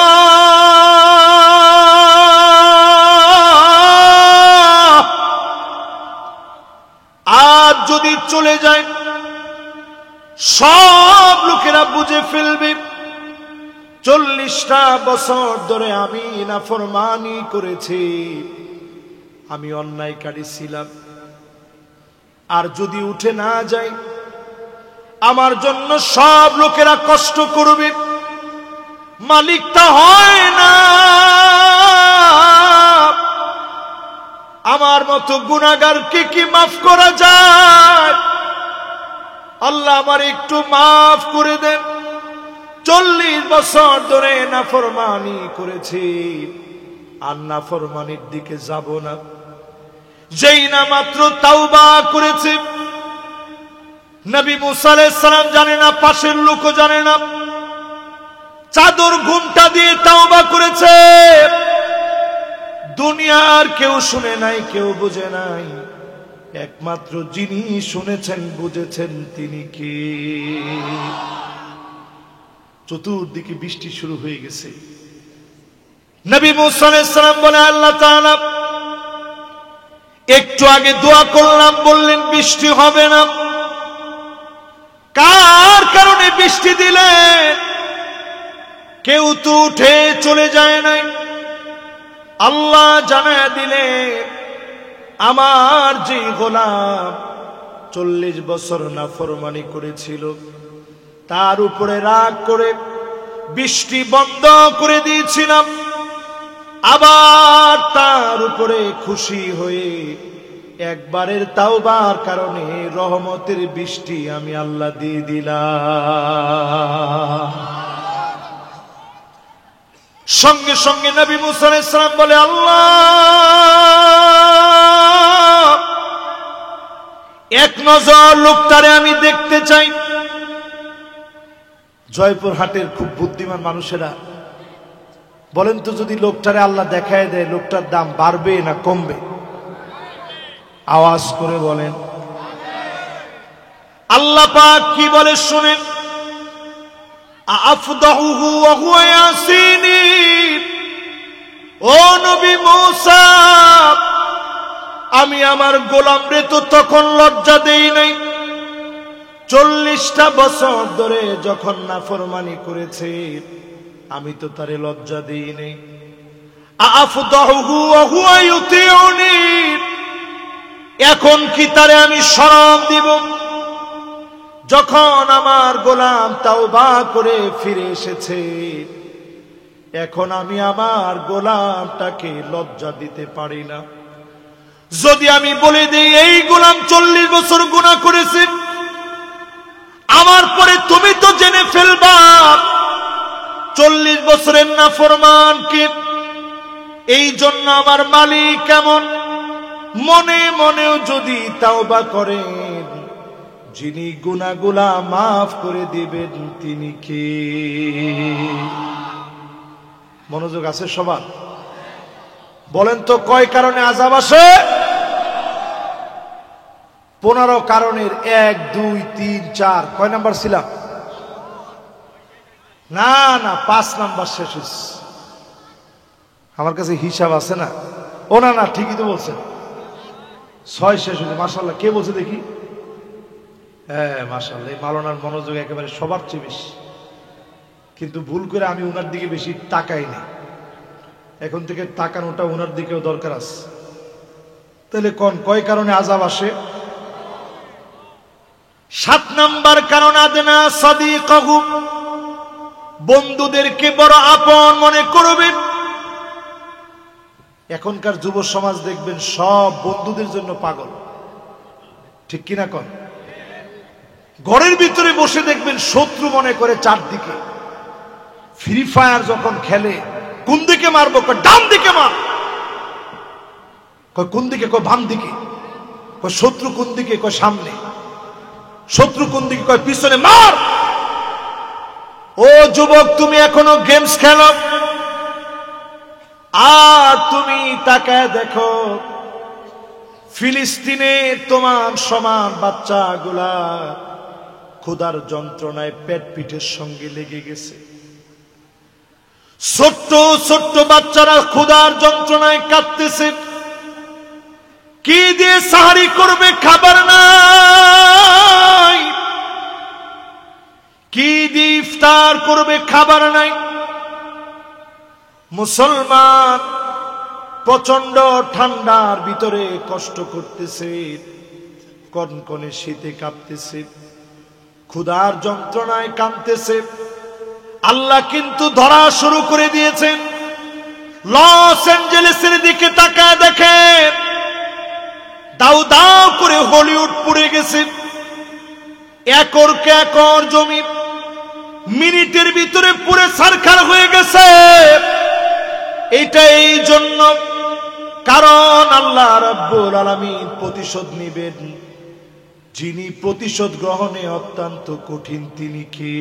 আজ যদি চলে যায় সব লোকেরা বুঝে ফেলবে 40টা বছর ধরে আমি নাফরমানি করেছি, আমি অন্যায়কারী ছিলাম। আর যদি উঠে না যায় আমার জন্য সব লোকেরা কষ্ট করবে, মালিকটা হয় না। আমার মতো গুনাহগারকে কি মাফ করা যায়? আল্লাহ আমার একটু মাফ করে দেন। 40 বছর ধরে নাফরমানি করেছি, আর নাফরমানির দিকে যাব না। যেই না মাত্র তাওবা করেছে, নবী মুসা আলাইহিস সালাম জানে না, পাশের লোকও জানে না, চাদর ঘুমটা দিয়ে তাওবা করেছে। দুনিয়ার কেউ শুনে নাই, কেউ বুঝে নাই, একমাত্র যিনি শুনেছেন বুঝেছেন তিনি কে। চতুর্দিকে বৃষ্টি শুরু হয়ে গেছে। নবী মুসা আলাইহিস সালাম বলে, আল্লাহ তাআলা একটু আগে দোয়া করলাম, বললেন বৃষ্টি হবে না, কার কারণে বৃষ্টি দিলেন? কেউ তো উঠে চলে যায় নাই। আল্লাহ জানায়া দিলে, আমার যে গোলাম 40 বছর নাফরমানি করেছিল, তার উপরে রাগ করে বৃষ্টি বন্ধ করে দিয়েছিলাম, আবার তার উপরে খুশি হয়ে একবারের তাওবার কারণে রহমতের বৃষ্টি আমি আল্লাহ দিয়ে দিলাম। সঙ্গে সঙ্গে নবী মুসা আলাইহিস সালাম বলে, আল্লাহ এক নজর লোকটারে আমি দেখতে চাই। জয়পুর হাটের খুব বুদ্ধিমান মানুষেরা বলেন তো যদি লোকটারে আল্লাহ দেখায় দেয়, লোকটার দাম বাড়বে না কমবে? আওয়াজ করে বলেন। আল্লাহ পাক কি বলে শুনেন, আফদাহুহু ওয়া হুয়া ইয়াসিনি। ও নবী মূসা, আমি আমার গোলামরে তো তখন লজ্জা দেই নাই, 40টা বছর ধরে যখন নাফরমানি করেছে আমি তো তারে লজ্জা দেই নাই। আফদাহুহু ওয়া হুয়া ইউতিউনি, এখন কি তারে আমি শরম দিব যখন আমার গোলাম তাওবা করে ফিরে এসেছে? এখন আমি আমার গোলামটাকে লজ্জা দিতে পারি না। যদি আমি বলে দিই এই গোলাম 40 বছর গুনাহ করেছে, আমার পরে তুমি তো জেনে ফেলবা 40 বছরের নাফরমান কে। এই জন্য আমার মালিক কেমন মনে মনেও যদি তাওবা করেন, যিনি গুনাহগুলা মাফ করে দিবেন তিনি কে? মনোযোগ আছে সবার? বলেন তো কয় কারণে আযাব আসে? 15 কারণের 1 2 3 4 কয় নাম্বার ছিলাম? না না, 5 নাম্বার শেষ হয়েছে। আমার কাছে হিসাব আছে না। ও না না, ঠিকই তো বলছেন, 6 শেষ হয়েছে। মাশাআল্লাহ। কে বলছে দেখি? হ্যাঁ মাশাআল্লাহ, এই মাওলানার মনোযোগ একেবারে সবার চেয়ে বেশি। কিন্তু ভুল করে আমি ওনার দিকে বেশি তাকাই না। এখন থেকে তাকানোটা ওনার দিকেও দরকার আছে। তাহলে কয় কারণে আযাব আসে? 7 নাম্বার কারণ, আদনা সাদিকাহু, বন্ধুদেরকে বড় আপন মনে করবে। এখনকার যুব সমাজ দেখবেন সব বন্ধুদের জন্য পাগল, ঠিক কিনা কন? ঘরের ভিতরে বসে দেখবেন শত্রু মনে করে চারদিকে। ফ্রি ফায়ার যখন খেলে, কোন দিকে মারবো? ডান দিকে মার। কোন দিকে? বাম দিকে। শত্রু কোন দিকে? সামনে। শত্রু কোন দিকে? পিছনে। মার। ও যুবক, তুমি এখনো গেমস খেলো? আর তুমি তাকায় দেখো ফিলিস্তিনে তোমার সমান বাচ্চাগুলা ক্ষুধার যন্ত্রণায় পেট পিঠের সঙ্গে লেগে গেছে। ছোট্ট ছোট্ট বাচ্চারা ক্ষুধার যন্ত্রণায় কাঁদতেছে। কি দিয়ে সাহারি করবে? খাবার নাই। কি দিয়ে ইফতার করবে? খাবার নাই। মুসলমান প্রচন্ড ঠান্ডার ভিতরে কষ্ট করতেছে, কনকনে শীতে কাঁপতেছে, ক্ষুধার যন্ত্রণায় কাঁদতেছে। আল্লাহ কিন্তু ধরা শুরু করে দিয়েছেন। লস অ্যাঞ্জেলেসের দিকে তাকায় দেখেন, দাউ দাউ করে হলিউড পুড়ে গেছে। একরকে একর জমি মিনিটের ভিতরে পুড়ে ছারখার হয়ে গেছে। এটা এই জন্য, কারণ আল্লাহ রাব্বুল আলামিন প্রতিশোধ নেবেন। যিনি প্রতিশোধ গ্রহণে অত্যন্ত কঠিন, তিনি কে?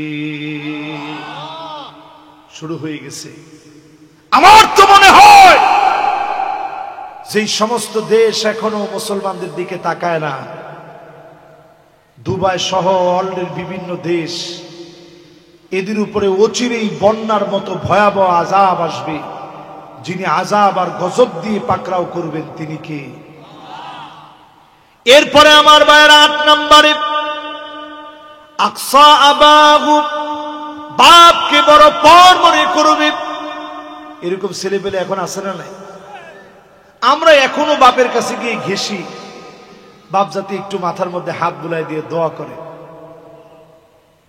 শুরু হয়ে গেছে। আমার তো মনে হয় যেই সমস্ত দেশ এখনো মুসলমানদের দিকে তাকায় না, দুবাই সহ ওয়ার্ল্ডের বিভিন্ন দেশ, এদের উপরে অচিরেই বন্যার মতো ভয়াবহ আযাব আসবে। যিনি আযাব আর গজব দিয়ে পাকড়াও করবেন তিনি কে? এরপরে আমার ভাইয়েরা 8 নম্বরে, আকসা আবাহু, বাপকে বড় পর মনে করবে। এরকম ছেলেপেলে এখন আছে না নাই? আমরা এখনো বাপের কাছে গিয়ে ঘেঁষি, বাপ যাতে একটু মাথার মধ্যে হাত বুলাই দিয়ে দোয়া করে।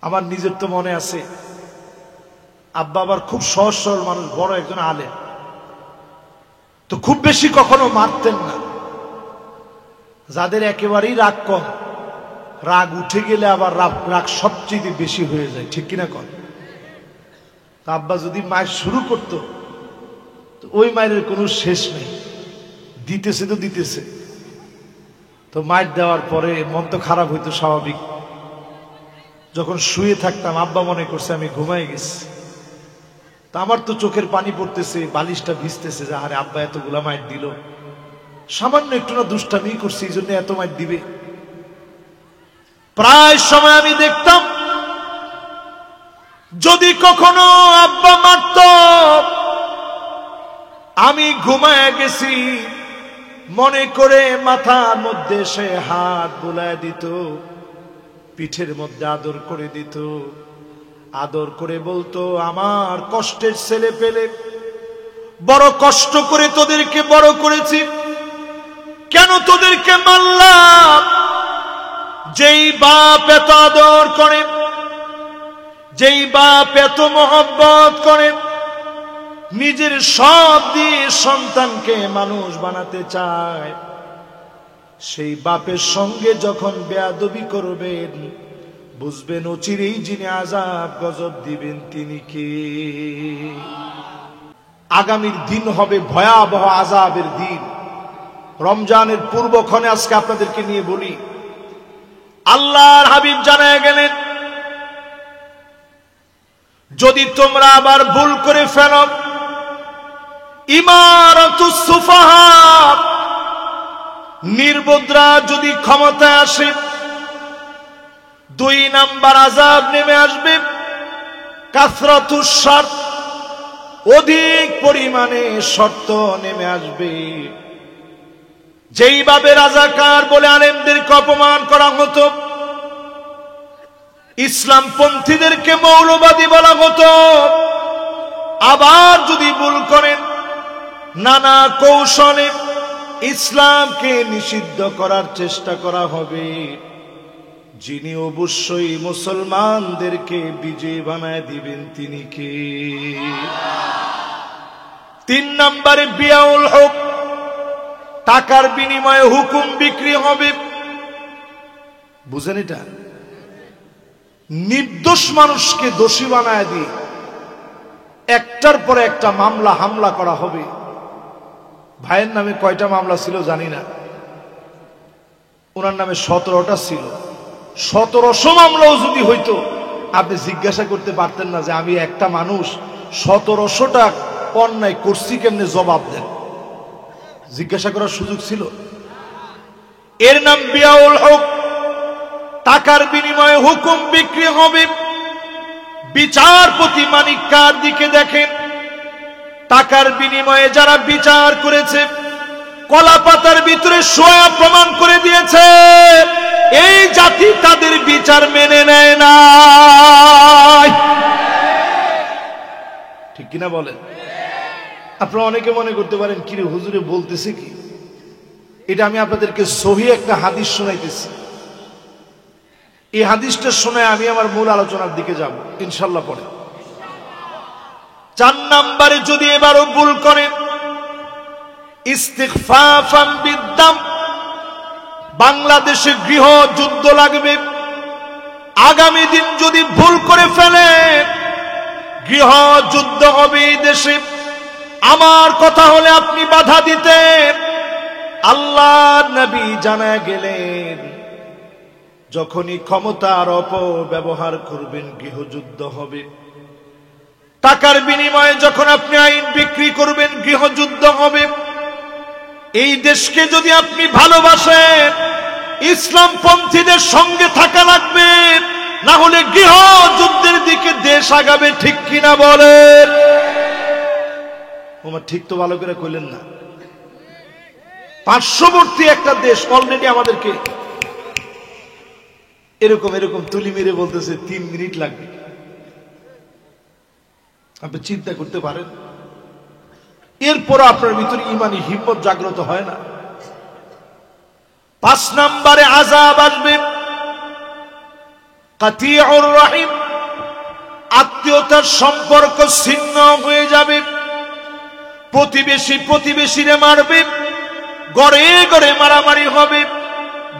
আমার নিজের তো মনে আছে, আব্বা আবার খুব সহজ সরল মানুষ, বড় একজন আলেম, তো খুব বেশি কখনো মারতেন না। যাদের একেবারেই রাগ কম, রাগ উঠে গেলে আবার রাগ সবচেয়ে বেশি হয়ে যায়, ঠিক কিনা কন? তা আব্বা যদি মায়ের শুরু করতো, তো ওই মায়ের কোনো শেষ নেই, দিতেছে তো দিতেছে। তো মায়ের দেওয়ার পরে মন তো খারাপ হইতো স্বাভাবিক। যখন শুয়ে থাকতাম আব্বা মনে করছে আমি ঘুমাই গেছি, তা আমার তো চোখের পানি পড়তেছে, বালিশটা ভিজতেছে, যে আরে আব্বা এতগুলা মাইর দিল, সামান্য একটু না দুষ্টামি করছি এই জন্য এত মাইর দিবে। প্রায় সময় আমি দেখতাম যদি কখনো আব্বা মারত, আমি ঘুমায় গেছি মনে করে মাথার মধ্যে সে হাত বুলায় দিত, পিঠের মধ্যে আদর করে দিত, আদর করে বলতো, আমার কষ্টের ছেলে পেলে, বড় কষ্ট করে তোদেরকে বড় করেছি, কেন তোদেরকে মারলাম? যেই বাপ এত আদর করে, যেই বাপ এত মহব্বত করে, নিজের সব দিয়ে সন্তানকে মানুষ বানাতে চায়, সেই বাপের সঙ্গে যখন বেয়াদবি করবেন, বুঝবেন অচিরেই যিনি আযাব গজব দিবেন তিনি কে। আগামীর দিন হবে ভয়াবহ আযাবের দিন। রমজানের পূর্বক্ষণে আজকে আপনাদেরকে নিয়ে বলি, আল্লাহর হাবিব জানায় গেলেন, যদি তোমরা আবার ভুল করে ফেলো, ইমারাতুস সুফাহা, নির্বোধরা যদি ক্ষমতায় আসে, 2 নাম্বার আযাব নেমে আসবে, কাসরাতুস শর্ত, অধিক পরিমাণে শর্ত নেমে আসবে। যেইভাবে রাজাকার বলে আলেমদেরকে অপমান করা হতো, ইসলাম পন্থীদেরকে মৌলবাদী বলা হতো, আবার যদি ভুল করেন নানা কৌশলে ইসলামকে নিষিদ্ধ করার চেষ্টা করা হবে। যিনি অবশ্যই মুসলমানদেরকে বিজয়ী বানায় দিবেন তিনি কে? 3 নম্বরে বিয়াউল হক, টাকার বিনিময়ে হুকুম বিক্রি হবে। বুঝেন এটা? নির্দোষ মানুষকে দোষী বানায় দিয়ে একটার পর একটা মামলা হামলা করা হবে। ভাইয়ের নামে কয়টা মামলা ছিল জানি না, ওনার নামে 17টা ছিল। 1700 মামলাও যদি হইতো, আপনি জিজ্ঞাসা করতে পারতেন না যে আমি একটা মানুষ 1700টা অন্যায় করছি, কেমনে জবাব দেন? জিজ্ঞাসা করার সুযোগ ছিল? এর নাম বিয়াউল হক। টাকার বিনিময়ে হুকুম বিক্রি হবে। বিচারপতি মানিক কার দিকে দেখেন, টাকার বিনিময়ে যারা বিচার করেছে, কলা পাতার ভিতরে শোয়া প্রমাণ করে দিয়েছে এই জাতি তাদের বিচার মেনে নেয় না। ঠিক কিনা বলেন? আপনারা অনেকে মনে করতে পারেন কিরে হুজুরে বলতেছে কি? এটা আমি আপনাদেরকে সহিহ একটা হাদিস শোনাইতেছি। এই হাদিসটা শুনে আমি আমার মূল আলোচনার দিকে যাব ইনশাআল্লাহ পরে। 4 নম্বরে যদি এবারও ভুল করেন, ইস্তিগফাফান বিদ্দাম, বাংলাদেশে গৃহ যুদ্ধ লাগবে। আগামী দিন যদি ভুল করে ফেলেন, গৃহ যুদ্ধ হবে এই দেশে। আমার কথা হলে আপনি বাধা দিতেন। আল্লাহর নবী জানায় গেলেন, যখনই ক্ষমতার অপব্যবহার করবেন গৃহযুদ্ধ হবে। টাকার বিনিময়ে যখন আপনি আইন বিক্রি করবেন গৃহযুদ্ধ হবে। এই দেশকে যদি আপনি ভালোবাসেন, ইসলামপন্থীদের সঙ্গে থাকা লাগবে, না হলে গৃহযুদ্ধের দিকে দেশ আগাবে। ঠিক কিনা বলেন? ওমা ঠিক তো ভালো করে কইলেন না। পার্শ্ববর্তী একটা দেশ অলরেডি আমাদেরকে এরকম এরকম তুলি মেরে বলতেছে 3 মিনিট লাগবে। আপনি চিন্তা করতে পারেন, এরপর আপনার ভিতরে ইমানি হিম্মত জাগ্রত হয় না। 5 নম্বরে আযাব আসবে কাতিউর রহিম, আত্মীয়তার সম্পর্ক ছিন্ন হয়ে যাবে। প্রতিবেশী প্রতিবেশীরে মারবে, গড়ে গড়ে মারামারি হবে,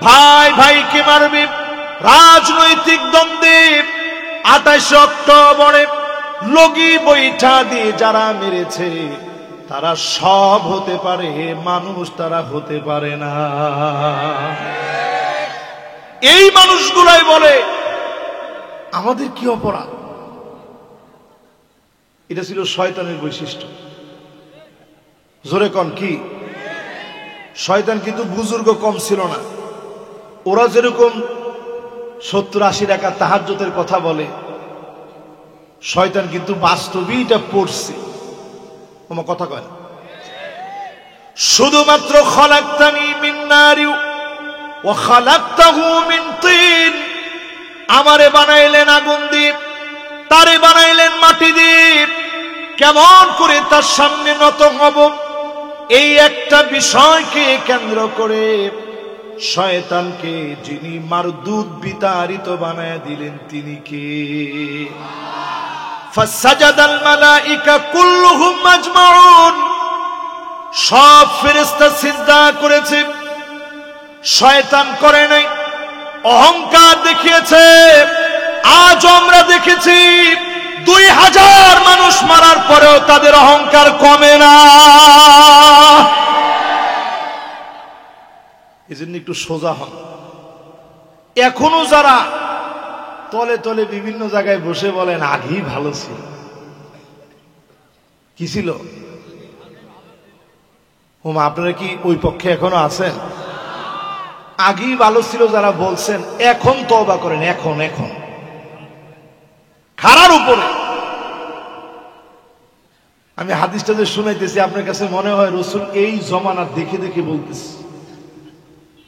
ভাই ভাইকে মারবে। রাজনৈতিক দ্বন্দ্বে 28 অক্টোবরে লগি বৈঠা দিয়ে যারা মেরেছে, তারা সব হতে পারে, মানুষ তারা হতে পারে না। এই মানুষগুলাই বলে আমাদের কি অপরাধ? এটা ছিল শয়তানের বৈশিষ্ট্য। জোরে কোন কি? শয়তান কিন্তু বুজুর্গ কম ছিল না। ওরা যেরকম 70-80 রাকাত তাহাজ্জুদের কথা বলে, শয়তান কিন্তু বাস্তবেই এটা পড়ছে। তোমার কথা কয় না? শুধুমাত্র খলাকতানি মিন নারি ওয়া খলাকতাহু মিন তিন, আমারে বানাইলেন আগুন দিয়ে, তারে বানাইলেন মাটি দিয়ে, কেমন করে তার সামনে নত হব, এই একটা বিষয়কে কেন্দ্র করে শয়তানকে যিনি মারদুদ বিতাড়িত বানায় দিলেন তিনি কে? ফাসাজাদাল মালাইকা কুল্লুহুম আজমাউন, সব ফেরেশতা সিজদা করেছে, শয়তান করে নাই, অহংকার দেখিয়েছে। আজ আমরা দেখেছি 2000 মানুষ মারার পরেও তাদের অহংকার কমে না। এজন্য একটু সোজা হন। এখনো যারা তলে তলে বিভিন্ন জায়গায় বসে বলেন আগেই ভালো ছিল, কি ছিল? ওমা, আপনারা কি ওই পক্ষে এখনো আছেন? আগেই ভালো ছিল যারা বলছেন, এখন তওবা করেন। এখন এখন খারার উপরে আমি হাদিসটা যে শুনাইতেছি, আপনার কাছে মনে হয় রাসূল এই জমানা দেখে দেখে বলতেছে,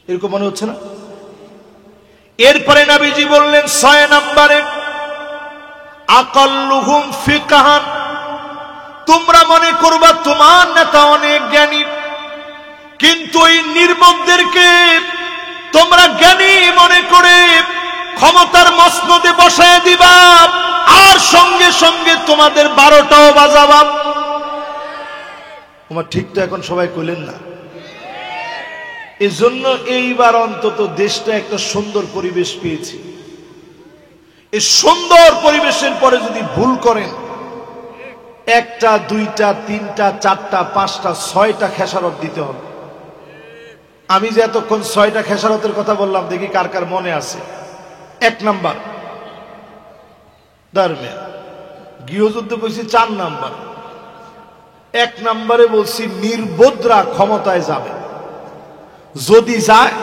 এরকম মনে হচ্ছে না? এরপরে নবীজি বললেন 6 নম্বরে, আকাল্লুহুম ফিকহান, তোমরা মনে করবা তোমার নেতা অনেক জ্ঞানী, কিন্তু এই নির্বোধদেরকে তোমরা জ্ঞানী মনে করে ক্ষমতার মসনদে বসায় দিবা, আর সঙ্গে সঙ্গে তোমাদের 12টাও বাজাবা। তোমার ঠিক তো এখন সবাই কইলেন না? এজন্য এইবার অন্তত দেশটা একটা সুন্দর পরিবেশ পেয়েছি। এই সুন্দর পরিবেশের পরে যদি ভুল করেন, 1টা 2টা 3টা 4টা 5টা 6টা খেসারত দিতে হবে। আমি যে এতক্ষণ 6টা খেসারতের কথা বললাম, দেখি কার কার মনে আছে। 1 নাম্বার ধর্মে গৃহযুদ্ধ বলছি, 4 নাম্বার। 1 নাম্বারে বলছি নির্বোধরা ক্ষমতায় যাবে, যদি যায়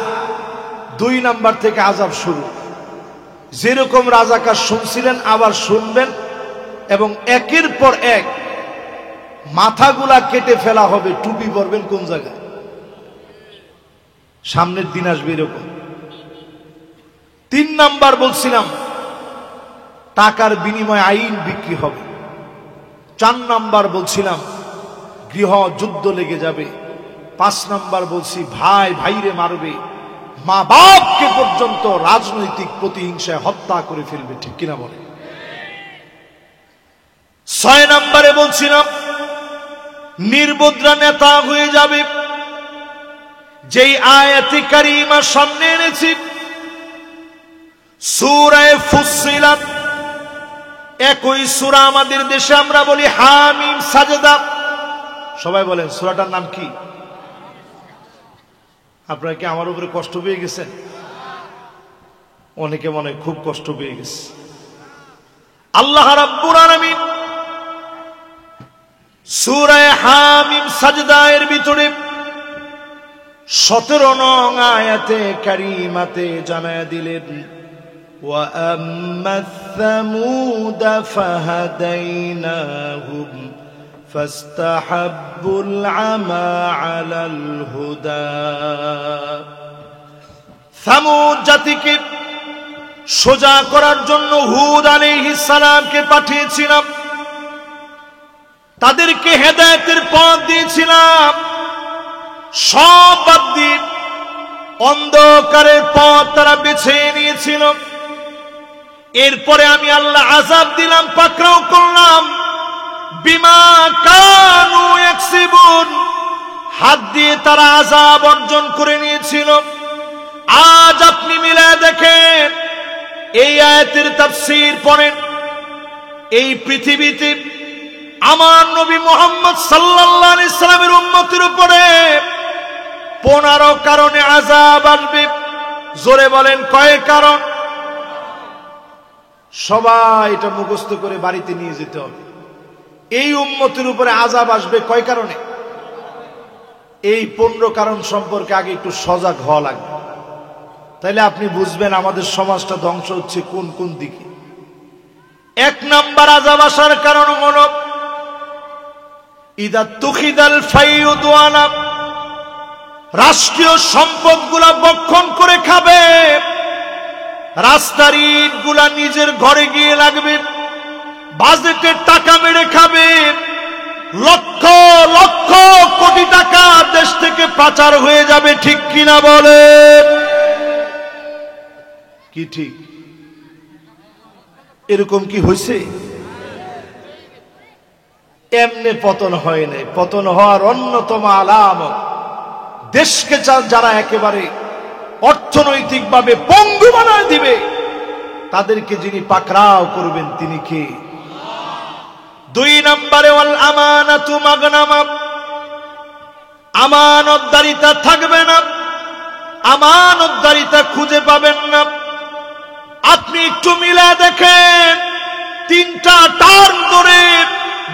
2 নাম্বার থেকে আযাব শুরু। যেরকম রাজাকার শুনছিলেন আবার শুনবেন, এবং একের পর এক মাথাগুলা কেটে ফেলা হবে। টুপি পরবেন কোন জায়গায়? সামনের দিন আসবে এরকম। 3 নাম্বার বলছিলাম টাকার বিনিময়ে আইন বিক্রি হবে। 4 নাম্বার বলছিলাম গৃহ যুদ্ধ লেগে যাবে। 5 নাম্বার বলছি ভাই ভাইরে মারবে, মা বাপকে পর্যন্ত রাজনৈতিক প্রতিহিংসায় হত্যা করে ফেলবে। ঠিক কিনা বলে? 6 নাম্বারে বলছিলাম নির্বোধরা নেতা হয়ে যাবে। যেই আয়াতে কারিমা সামনে এনেছি সূরা ফুসসিলাত, একই সূরা আমাদের দেশে আমরা বলি হামিম সাজদা। সবাই বলেন সূরাটার নাম কি? আপনারা কি আমার উপরে কষ্ট পেয়ে গেছেন? অনেকে মনে খুব কষ্ট পেয়ে গেছে। আল্লাহ রাব্বুল আলামিন সূরা হামিম সাজদা এর ভিতরে 17 নং আয়াতে কারিমাতে জানায়া দিলেন, ওয়া আম্মাস সামুদা ফাহাদাইনাহুম ফাস্তাহাব্বুল আমা আলাল হুদা। সামুদ জাতিকে সোজা করার জন্য হুদ আলাইহিস সালামকে পাঠিয়েছিলাম, তাদেরকে হেদায়েতের পথ দিয়েছিলাম। সব বাদ দিয়ে অন্ধকারের পথ তারা বেছে নিয়েছিল। এরপরে আমি আল্লাহ আযাব দিলাম, পাকড়াও করলাম। বিমা কানু ইয়াকসিবুন, হাত দিয়ে তারা আযাব অর্জন করে নিয়েছিল। আজ আপনি মিলায় দেখেন, এই আয়াতের তাফসীর পড়েন, এই পৃথিবীতে আমার নবী মুহাম্মদ সাল্লাল্লাহু আলাইহি সাল্লামের উম্মতের উপরে 15 কারণে আযাব আসবে। জোরে বলেন কয় কারণ? সবাই এটা মুখস্থ করে বাড়িতে নিয়ে যেতে হবে। এই উম্মতের উপরে আযাব আসবে কয় কারণে? এই 15 কারণ সম্পর্কে আগে একটু সজাগ হওয়া লাগবে, তাইলে আপনি বুঝবেন আমাদের সমাজটা ধ্বংস হচ্ছে কোন কোন দিকে। 1 নাম্বার আযাব আসার কারণ হলো ইদা তুখিদাল ফাইউদওয়ানা, রাষ্ট্রীয় সম্পদগুলা বক্ষণ করে খাবে, রাস্তার ইটগুলা নিজের ঘরে গিয়ে লাগবে, বাজেটের টাকা মেরে খাবে, লক্ষ লক্ষ কোটি টাকা দেশ থেকে পাচার হয়ে যাবে। ঠিক কিনা বলে? কি ঠিক? এরকম কি হয়েছে? এমনি পতন হয় নাই। পতন হওয়ার অন্যতম আলামত দেশকে যারা একেবারে অর্থনৈতিকভাবে পঙ্গু বানায় দিবে, তাদেরকে যিনি পাকড়াও করবেন তিনি কে? 2 নম্বরে ওয়াল আমানাতু মাগনামা, আমানতদারিতা থাকবে না, আমানতদারিতা খুঁজে পাবেন না। আপনি একটু মিলা দেখেন, 3টা টার্ম ধরে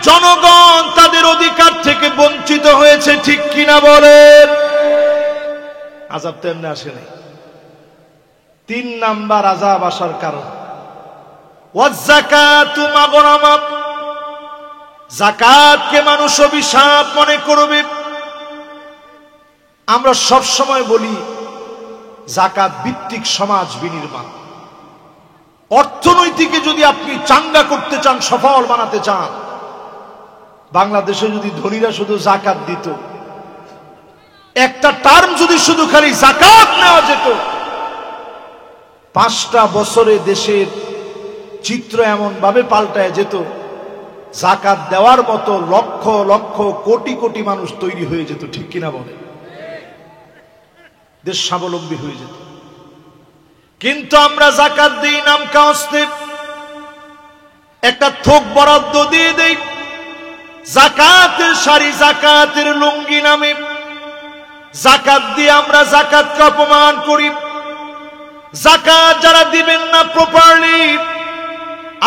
জনগণ তাদের অধিকার থেকে বঞ্চিত হয়েছে। ঠিক কিনা বলেন? আযাব তো এমনি আসে নাই। 3 নাম্বার আযাব আসার কারণ ওয়াজ্জাকাতু মাগরামা, যাকাতকে মানুষ অভিশাপ মনে করবে। আমরা সব সময় বলি যাকাত ভিত্তিক সমাজ বিনির্মাণ। অর্থনৈতিকে যদি আপনি চাঙ্গা করতে চান, সফল বানাতে চান, বাংলাদেশে যদি ধনীরা শুধু যাকাত দিত, একটা টার্ম যদি শুধু খালি যাকাত নেওয়া যেত, 5টা বছরে দেশের চিত্র এমন ভাবে পাল্টায় যেত, যাকাত দেওয়ার মতো লক্ষ লক্ষ কোটি কোটি মানুষ তৈরি হয়ে যেত। ঠিক কিনা বলে? দেশ স্বাবলম্বী হয়ে যেত। কিন্তু আমরা যাকাত দিই নাম কাস্তে, একটা থোক বরাদ্দ দিয়ে দেই যাকাতের শাড়ি, যাকাতের লুঙ্গি নামে। যাকাত দিয়ে আমরা যাকাতকে অপমান করি। যাকাত যারা দিবেন না প্রপারলি,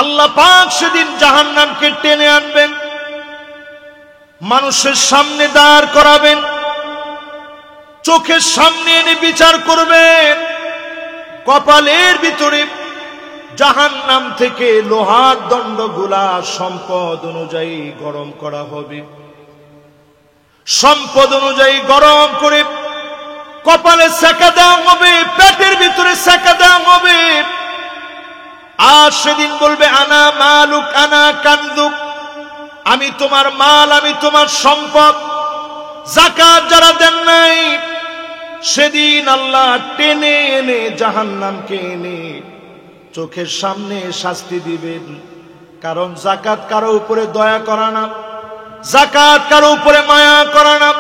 আল্লাহ পাক সেদিন জাহান্নামকে টেনে আনবেন, মানুষের সামনে দাঁড় করাবেন, চোখের সামনে এনে বিচার করবেন। কপালের ভিতরে জাহান্নাম থেকে লোহার দণ্ডগুলা সম্পদ অনুযায়ী গরম করা হবে। সম্পদ অনুযায়ী গরম করে কপালে সেকা দেওয়া হবে, পেটের ভিতরে সেকা দেওয়া হবে। আর সেদিন বলবে আনা মালুক আনা কানজুক, আমি তোমার মাল, আমি তোমার সম্পদ। যাকাত যারা দেন নাই, সেদিন আল্লাহ টেনে এনে জাহান্নামকে এনে চোখের সামনে শাস্তি দিবেন। কারণ যাকাত কারো উপরে দয়া করা না, যাকাত কারো উপরে মায়া করা না।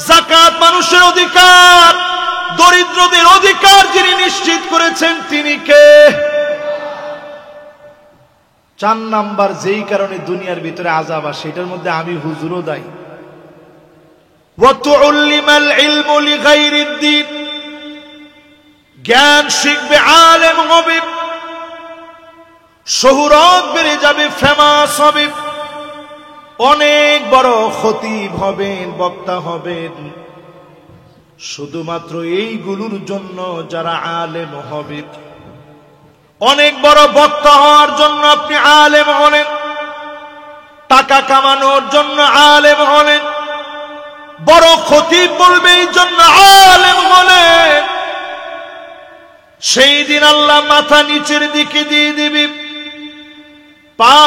যাকাত মানুষের অধিকার, দরিদ্রদের অধিকার যিনি নিশ্চিত করেছেন তিনি কে? 4 নাম্বার যেই কারণে দুনিয়ার ভিতরে আযাব আসে, এটার মধ্যে আমি হুজুরও দায়ী। ওয়াতুল্লিমাল ইলমু লিগাইরিদ দ্বীন, জ্ঞান শিখবে, আলেম হবে, শোহরত বেড়ে যাবে, ফেমাস হবে, অনেক বড় খতিব হবেন, বক্তা হবেন। শুধুমাত্র এইগুলোর জন্য যারা আলেম হবে, অনেক বড় বক্তা হওয়ার জন্য আপনি আলেম হলেন, টাকা কামানোর জন্য আলেম হলেন, বড় খতিব বলবে এই জন্য আলেম হলেন, সেই দিন আল্লাহ মাথা নিচের দিকে দিয়ে দিবে, পা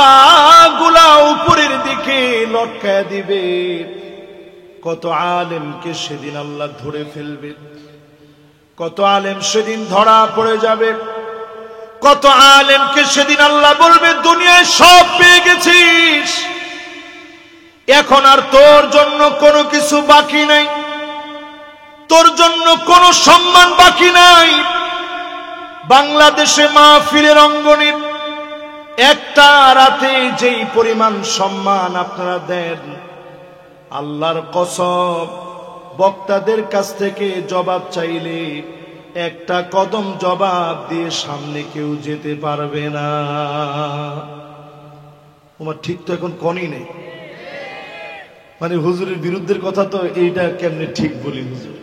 গুলা উপরের দিকে লটকায় দিবে। কত আলেমকে সেদিন আল্লাহ ধরে ফেলবে, কত আলেম সেদিন ধরা পড়ে যাবে, কত আলেমকে সেদিন আল্লাহ বলবে দুনিয়ায় সব পেয়ে গেছিস, এখন আর তোর জন্য কোনো কিছু বাকি নাই, তোর জন্য কোনো সম্মান বাকি নাই। বাংলাদেশে মাহফিলের অঙ্গনে একটা রাতে যেই পরিমাণ সম্মান আপনারা দেন, আল্লাহর কসম বক্তাদের কাছ থেকে জবাব চাইলে একটা কদম জবাব দিয়ে সামনে কেউ যেতে পারবে না। তোমার ঠিক তো এখন কনই নেই, মানে হুজুরের বিরুদ্ধের কথা তো এইটা কেমনে ঠিক বলি হুজুর,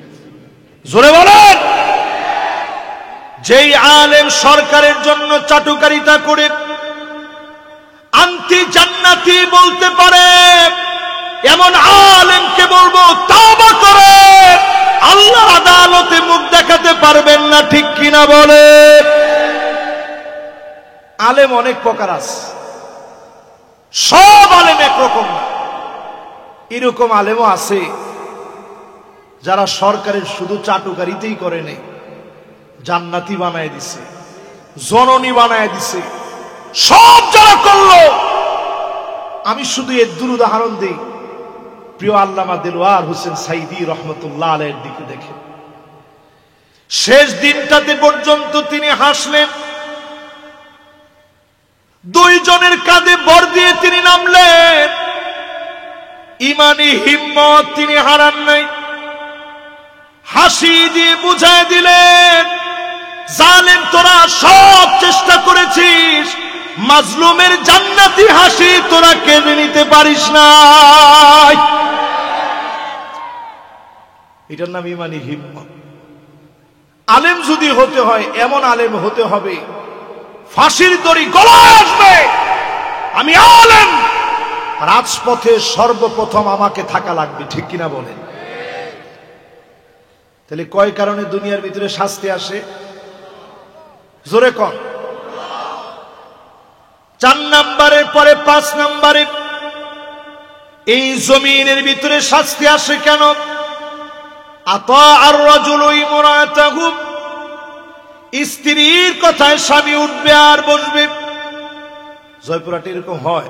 জোরে বলেন। যেই আলেম সরকারের জন্য চাটুকারিতা করে আন্তি জান্নাতি বলতে পারে, এমন আলেমকে বলবো তওবা করে আল্লাহর আদালতে মুখ দেখাতে পারবেন না, ঠিক কিনা বলে। আলেম অনেক প্রকার আছে, সব আলেম একরকম না। এরকম আলেমও আছে যারা সরকারের শুধু চাটুকারিতেই করে নেই, জান্নাতি বানায় দিছে, জননী বানায় দিছে, সব যারা করলো। আমি শুধু এর দুর উদাহরণ দিই, প্রিয় আল্লামা দেলোয়ার হোসেন সাইদি রহমতুল্লাহ আলাইহির দিকে দেখে। শেষ দিনটাতে পর্যন্ত তিনি হাসলেন, দুইজনের কাঁধে ভর দিয়ে তিনি নামলেন, ইমানি হিম্মত তিনি হারান নাই। হাসি দিয়ে বুঝায় দিলেন, জালেম তোরা সব চেষ্টা করেছিস, মাজলুমের জান্নাতি হাসি তোরা কেড়ে নিতে পারিস না। এটার নাম ইমানি হিম্মত। আলেম যদি হতে হয়, এমন আলেম হতে হবে ফাঁসির দড়ি গলায় আসবে, আমি আলেম, রাজপথে সর্বপ্রথম আমাকে থাকা লাগবে, ঠিক কিনা বলেন। তাহলে কয় কারণে দুনিয়ার ভিতরে শাস্তি আসে, জোরে কর। 4 নাম্বারের পরে 5 নাম্বারে এই জমিনের ভিতরে শাস্তি আসে কেন? আতা আর রাজুলু ইমরাতাহু, স্ত্রীর কথায় স্বামী উঠবে আর বসবে। জয়পুরহাটে এরকম হয়,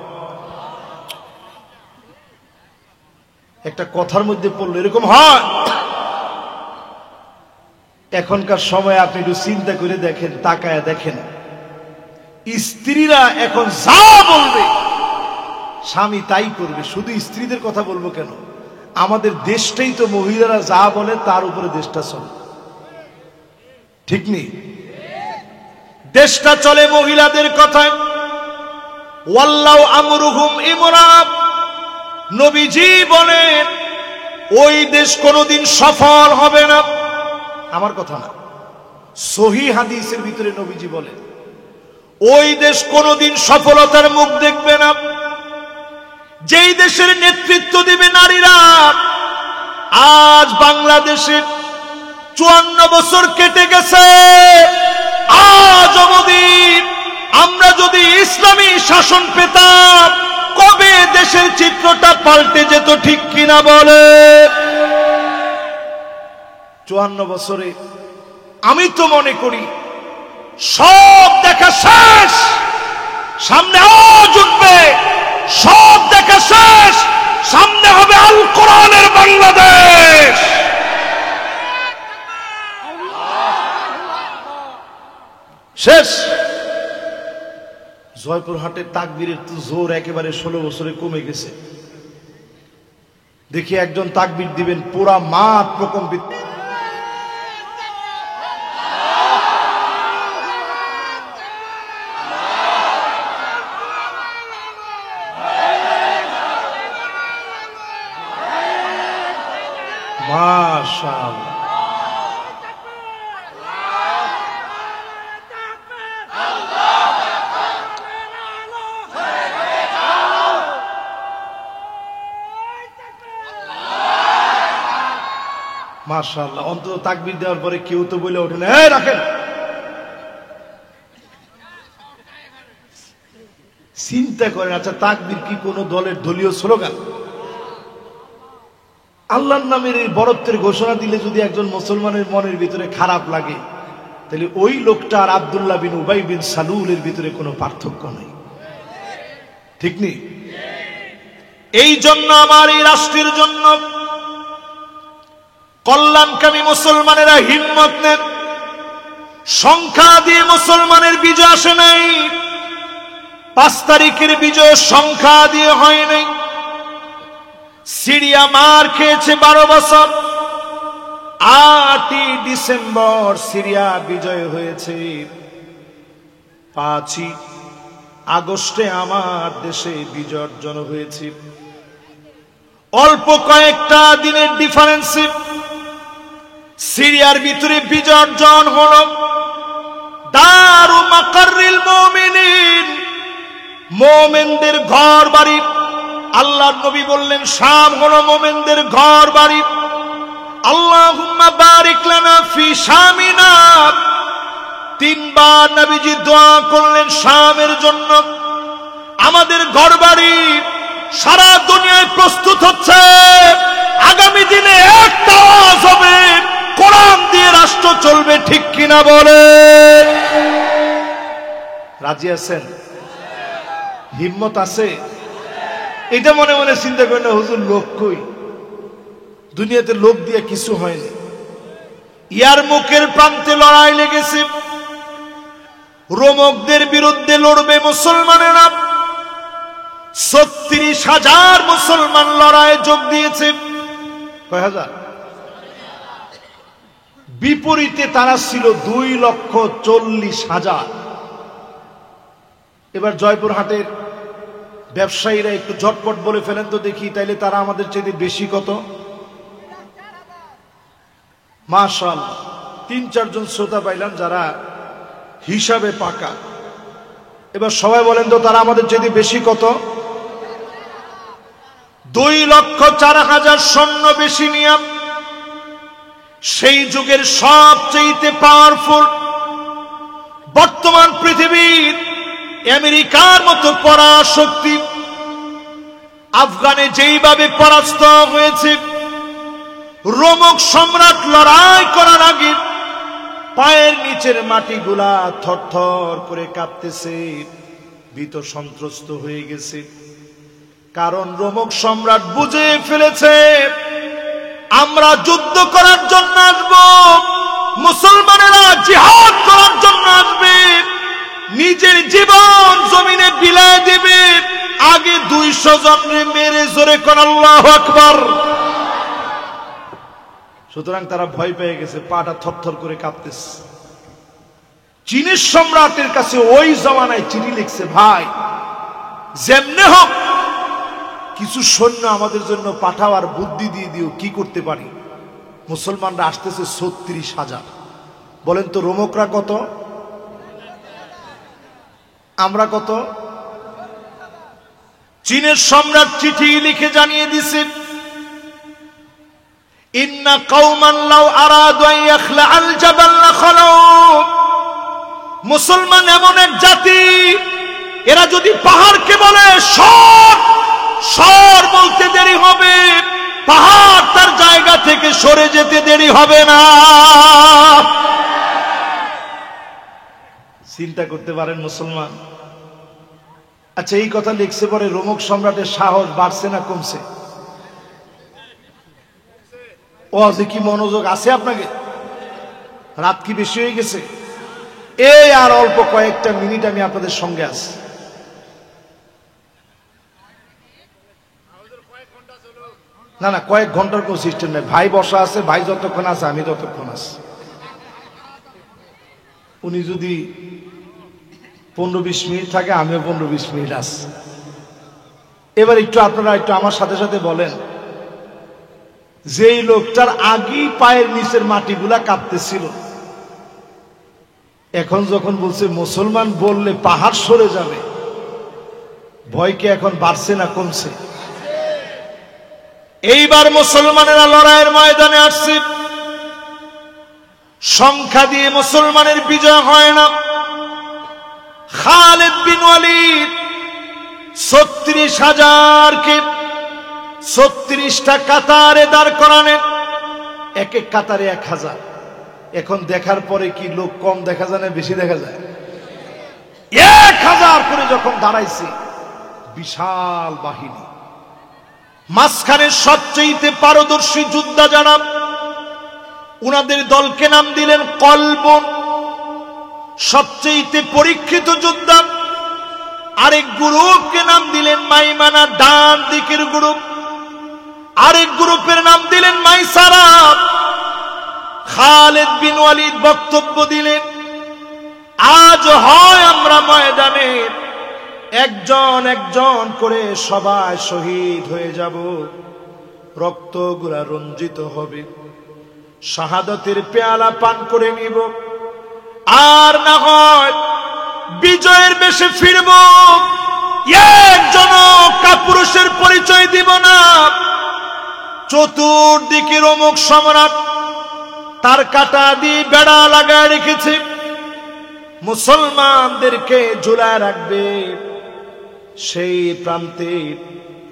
একটা কথার মধ্যে পড়লো এরকম হয়। এখনকার সময় আপনি একটু চিন্তা করে দেখেন, তাকায় দেখেন, স্ত্রীরা এখন যা বলবে স্বামী তাই করবে। শুধু স্ত্রীদের কথা বলবো কেন, আমাদের দেশটাই তো মহিলারা যা বলে তার উপরে দেশটা চলে, ঠিক নেই? দেশটা চলে মহিলাদের কথায়। ওয়াল্লাহু আমরুহুম ইমরাব, নবীজি বলেন ওই দেশ কোনোদিন সফল হবে না। আমার কথা না, সহিহ হাদিসের ভিতরে নবীজি বলেন ওই দেশ কোনোদিন সফলতার মুখ দেখবে না। যেই দেশের নেতৃত্ব দিবে নারীরা। আজ বাংলাদেশে 54 বছর কেটে গেছে, আজ অবধি আমরা যদি ইসলামী শাসন পেতাম কবে দেশের চিত্রটা পাল্টে যেত, ঠিক কিনা বলে। 54 বছরে আমি তো মনে করি সব দেখা শেষ, সামনে আওয়াজ উঠবে, সব দেখা শেষ, সামনে হবে আল কোরআনের বাংলাদেশ। শেষ। জয়পুরহাটের তাকবীরের তো জোর একেবারে 16 বছরে কমে গেছে। দেখি একজন তাকবীর দিবেন, পুরা মাঠ প্রকম্পিত। মাশাআল্লাহ, মাশাআল্লাহ। অন্তত তাকবীর দেওয়ার পরে কেউ তো বলে ওঠে না রাখেন, চিন্তা করেন। আচ্ছা, তাকবীর কি কোন দলের দলীয় স্লোগান? আল্লাহর নামের এই বড়ত্বের ঘোষণা দিলে যদি একজন মুসলমানের মনের ভিতরে খারাপ লাগে, তাহলে ওই লোকটা আর আব্দুল্লাহ বিন উবাই বিন সালুলের ভিতরে কোনো পার্থক্য নেই, ঠিক নেই? এই জন্য আমার এই রাষ্ট্রের জন্য কল্যাণকামী মুসলমানেরা হিম্মত নেন। সংখ্যা দিয়ে মুসলমানের বিজয় আসে নাই, 5 তারিখের বিজয় সংখ্যা দিয়ে হয় নাই। সিরিয়া মার খেয়েছে 12 বছর, 8ই ডিসেম্বর সিরিয়া বিজয় হয়েছে। 5ই আগস্টে আমার দেশে বিজয় অর্জন হয়েছে। অল্প কয়েকটা দিনের ডিফারেন্সে সিরিয়ার ভিতরে বিজয় অর্জন হল। দারু মাকাররিল মুমিনিন, মুমিনদের ঘর বাড়ি। আল্লাহর নবী বললেন শাম হলো মুমিনদের ঘর বাড়ি। আল্লাহুম্মা বারিক লানা ফি শামিনা, তিনবার নবীজি দোয়া করলেন শামের জন্য। আমাদের ঘর বাড়ি সারা দুনিয়ায় প্রস্তুত হচ্ছে। আগামী দিনে একটা আওয়াজ হবে, কোরআন দিয়ে রাষ্ট্র চলবে, ঠিক কিনা বলে? রাজি আছেন? হিম্মত আছে? এটা মনে মনে চিন্তা করেন না হুজুর লোক কই, দুনিয়াতে লোক দিয়ে কিছু হয়নি। ইয়ার মুখের প্রান্তে লড়াই লেগেছে, রোমকদের বিরুদ্ধে লড়বে মুসলমানেরা। ৩৬,০০০ মুসলমান লড়াইয়ে যোগ দিয়েছে। কয় হাজার? বিপরীতে তারা ছিল ২,৪০,০০০। এবার জয়পুরহাটের ব্যবসায়ীরা একটু ঝটপট বলে ফেলেন তো দেখি, তাইলে তারা আমাদের চেয়ে বেশি কত? মাশাআল্লাহ, ৩-৪ জন শ্রোতা পাইলাম যারা হিসাবে পাকা। এবার সবাই বলেন তো তারা আমাদের চেয়ে বেশি কত? ২,০৪,০০০ সৈন্য বেশি নিয়ে সেই যুগের সবচেয়ে পাওয়ারফুল বর্তমান পৃথিবীর আমেরিকার মতো পরাশক্তি আফগানে যেইভাবে পরাস্ত হয়েছে, রোমক সম্রাট লড়াই করার আগে পায়ের নিচের মাটিগুলা থরথর করে কাঁপতেছে, ভীত সন্ত্রস্ত হয়ে গেছে। কারণ রোমক সম্রাট বুঝে ফেলেছে আমরা যুদ্ধ করার জন্য আসব, মুসলমানেরা জিহাদ করার জন্য আসবে, নিজের জীবন জমিনে বিলায় দিবে, আগে ২০০ জনকে মেরে জোরে কোন আল্লাহু আকবার। সুতরাং তারা ভয় পেয়ে গেছে, পাটা থরথর করে কাঁপতেছে। চীনের সম্রাটের কাছে ওই জমানায় চিঠি লিখছে, ভাই যেমনে হোক কিছু সৈন্য আমাদের জন্য পাঠাও, আর বুদ্ধি দিয়ে দিও কি করতে পারি। মুসলমানরা আসতেছে ৩৬,০০০। বলেন তো রোমকরা কত, আমরা কত? চীনের সম্রাট চিঠি লিখে জানিয়ে দিছে, ইন্না কওমান লাউ আরাদু আন ইয়াখলাআল জাবাল লাখালাউ। মুসলমান এমন এক জাতি, এরা যদি পাহাড়কে বলে সর, সর বলতে দেরি হবে, পাহাড় তার জায়গা থেকে সরে যেতে দেরি হবে না। চিন্তা করতে পারেন মুসলমান। আচ্ছা, এই কথা লিখছে পরে রোমক সম্রাটের সাহস বাড়ছে না কমছে? ওয়াজে কি মনোযোগ আছে আপনাকে? রাত কি বেশি হয়ে গেছে? এই আর অল্প কয়েকটা মিনিট আমি আপনাদের সঙ্গে আছি। না না, কয়েক ঘন্টার কোন সিস্টেম নেই। ভাই বসা আছে, ভাই যতক্ষণ আছে আমি ততক্ষণ আছি। উনি যদি 15-20 মিনিট থাকে, আমিও 15-20 মিনিট আছি। এবার একটু আপনারা একটু আমার সাথে সাথে বলেন, যেই লোকটার আগেই পায়ের নিচের মাটিগুলা কাঁপতেছিল, এখন যখন বলছে মুসলমান বললে পাহাড় সরে যাবে, ভয় কি এখন বাড়ছে না কমছে? এইবার মুসলমানেরা লড়াইয়ের ময়দানে আসছে। সংখ্যা দিয়ে মুসলমানের বিজয় হয় না। খালিদ বিন ওয়ালিদ ৩৬,০০০কে ৩৬টা কাতারে দাঁড় করালেন, এক এক কাতারে ১,০০০। এখন দেখার পরে কি লোক কম দেখা যায় না বেশি দেখা যায়? ১,০০০ করে যখন দাঁড়াইছে, বিশাল বাহিনী। মাঝখানে সবচেয়ে পারদর্শী যোদ্ধা যারা, উনাদের দলকে নাম দিলেন কলব। সবচেয়ে পরীক্ষিত যোদ্ধা আরেক গ্রুপকে নাম দিলেন মাইমানা, ডান দিকের গ্রুপ। আরেক গ্রুপের নাম দিলেন মাইসারা। খালিদ বিন ওয়ালিদ বক্তব্য দিলেন, আজ হয় আমরা ময়দানে একজন একজন করে সবাই শহীদ হয়ে যাব, রক্তগুলা রঞ্জিত হবে, শাহাদাতের পেয়ালা পান করে নিব, আর না হয় বিজয়ের বেশে ফিরব। একজন কাপুরুষের পরিচয় দিব না। চতুর্দিকে রোমক সম্রাট তার কাটা দিয়ে বেড়া লাগায় রেখেছে, মুসলমানদেরকে ঝুলায় রাখবে। সেই প্রান্তে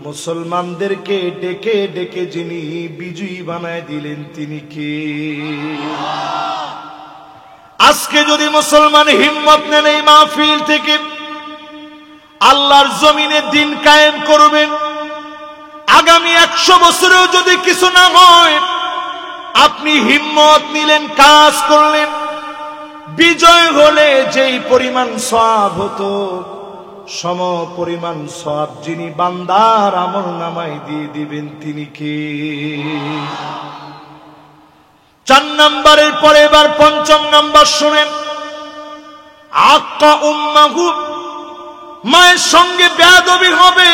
মুসলমানদেরকে ডেকে ডেকে যিনি বিজয়ী বানায় দিলেন তিনি কে? আজকে যদি মুসলমান হিম্মত নেন এই মাহফিল থেকে আল্লাহর জমিনে দিন কায়েম করবেন, আগামী 100 বছরেও যদি কিছু না হয়, আপনি হিম্মত নিলেন, কাজ করলেন, বিজয় হলে যেই পরিমাণ সওয়াব হতো সম পরিমাণ সওয়াব যিনি বান্দার আমলনামায় দিয়ে দিবেন তিনি কে? 4 নম্বরের পরে এবার 5ম নম্বর শুনেন। আক্কা উম্মাহু, মায়ের সঙ্গে বেয়াদবি হবে,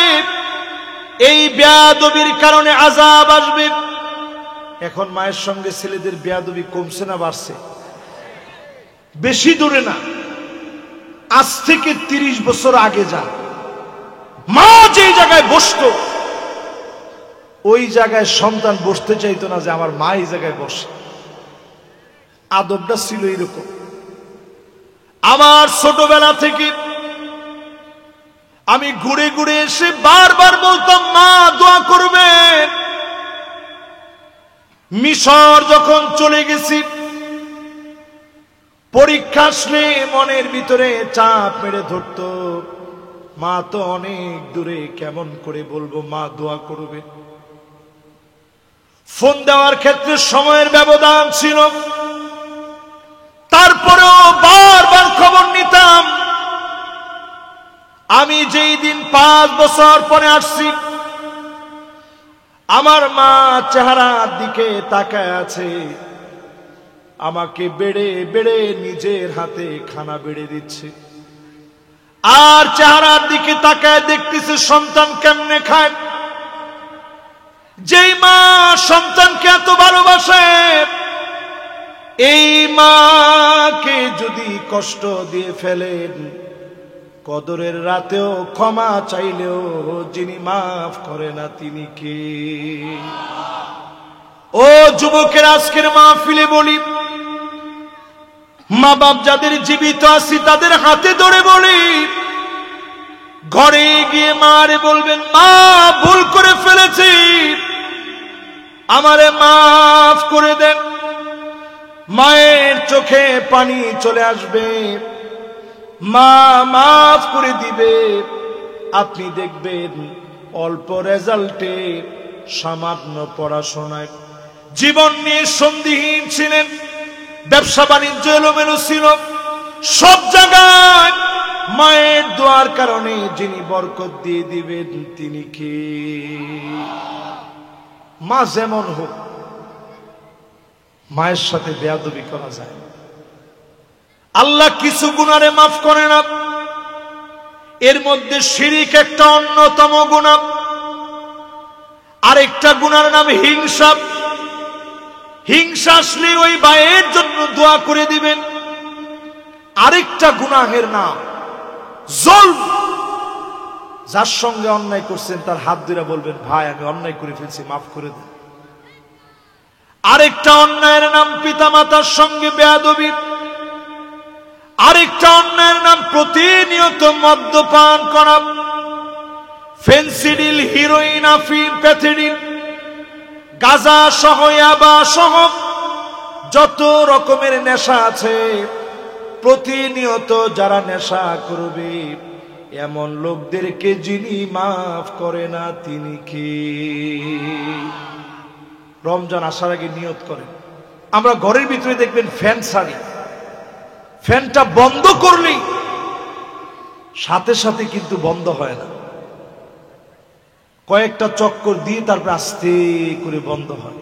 এই বেয়াদবির কারণে আযাব আসবে। এখন মায়ের সঙ্গে ছেলেদের বেয়াদবি কমছে না বাড়ছে? বেশি দূরে না, আজ থেকে 30 বছর আগে যা মা যে জায়গায় বসতো ওই জায়গায় সন্তান বসতে চাইতো না যে আমার মা এই জায়গায় বসে। আদবটা ছিল এরকম। আমার ছোটবেলা থেকে আমি ঘুরে ঘুরে এসে বারবার বলতাম, মা দোয়া করবেন। মিশর যখন চলে গেছি, পরীক্ষা আসলে মনের ভিতরে চাপ মেরে ধরত, মা তো অনেক দূরে, কেমন করে বলবো মা দোয়া করবে। ফোন দেওয়ার ক্ষেত্রে সময়ের ব্যবধান ছিল, তারপরেও বারবার খবর নিতাম। আমি যেই দিন 5 বছর পরে আসছি, আমার মা চেহারার দিকে তাকায় আছে, আমাকে বেড়ে বেড়ে নিজের হাতে খানা বেড়ে দিচ্ছে, আর চেহারার দিকে তাকায় দেখতেছে সন্তান কেমনে খায়। যেই মা সন্তানকে এত ভালোবাসে, এই মাকে যদি কষ্ট দিয়ে ফেলেন, কদরের রাতেও ক্ষমা চাইলেও যিনি মাফ করে না তিনি কে? ও যুবকের, আজকের মাহফিলে বলি, মা বাপ যাদের জীবিত আছি তাদের হাতে ধরে বলি, ঘরে গিয়ে মারে বলবেন, মা ভুল করে ফেলেছি, আমারে মাফ করে দেন। মায়ের চোখে পানি চলে আসবে, মা মাফ করে দিবে। আপনি দেখবেন অল্প রেজাল্টে, সামান্য পড়াশোনায়, জীবন নিয়ে সন্দিহীন ছিলেন, ব্যবসা বাণিজ্য এলোমেলো ছিল, সব জায়গায় মায়ের দোয়ার কারণে যিনি বরকত দিয়ে দিবেন তিনি কে? মা যেমন হোক, মায়ের সাথে বেয়াদবি করা যায়। আল্লাহ কিছু গুনারে মাফ করে না, এর মধ্যে শিরিক একটা অন্যতম গুনাহ। আরেকটা গুনার নাম হিংসা। হিংসা আসলে ওই ভাইয়ের জন্য দোয়া করে দিবেন। আরেকটা গুনাহের নাম জুলম। যার সঙ্গে অন্যায় করছেন তার হাত ধরে বলবেন, ভাই আমি অন্যায় করে ফেলছি, মাফ করে দেন। আরেকটা অন্যায়ের নাম পিতামাতার সঙ্গে বেয়াদবি। আরেকটা অন্যায়ের নাম প্রতিনিয়ত মদ্যপান করা, ফেন্সিডিল, হিরোইন, আফিম, প্যাথেডিল, গাঁজা সহ, ইয়াবা সহ যত রকমের নেশা আছে, প্রতিনিয়ত যারা নেশা করবে এমন লোকদেরকে যিনি মাফ করে না তিনি কে? রমজান আসার আগে নিয়ত করেন। আমরা ঘরের ভিতরে দেখবেন ফ্যান ছাড়ি, ফ্যানটা বন্ধ করলেই সাথে সাথে কিন্তু বন্ধ হয় না, কয়েকটা চক্কর দিয়ে তারপর আস্তে করে বন্ধ হয়।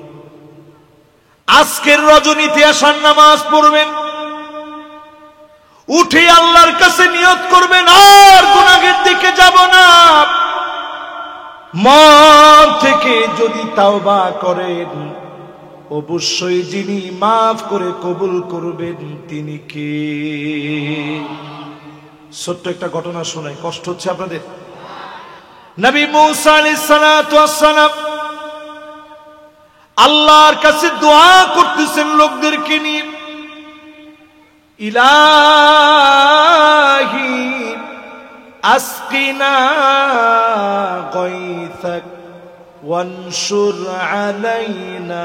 আজকের রজনীতে আসার নামাজ পড়বেন, উঠে আল্লাহর কাছে নিয়ত করবেন আর গুনাহের দিকে যাব না। মন থেকে যদি তাওবা করেন, অবশ্যই যিনি মাফ করে কবুল করবেন তিনি কে? ছোট্ট একটা ঘটনা শোনাই, কষ্ট হচ্ছে আপনাদের? নবী মুসা আলাইহিস সালাতু ওয়াস সালাম আল্লাহর কাছে দোয়া করতেছেন লোকদেরকে নিয়ে, ইলাহি আসকিনা গায়সাক ওয়ানশুর আলাইনা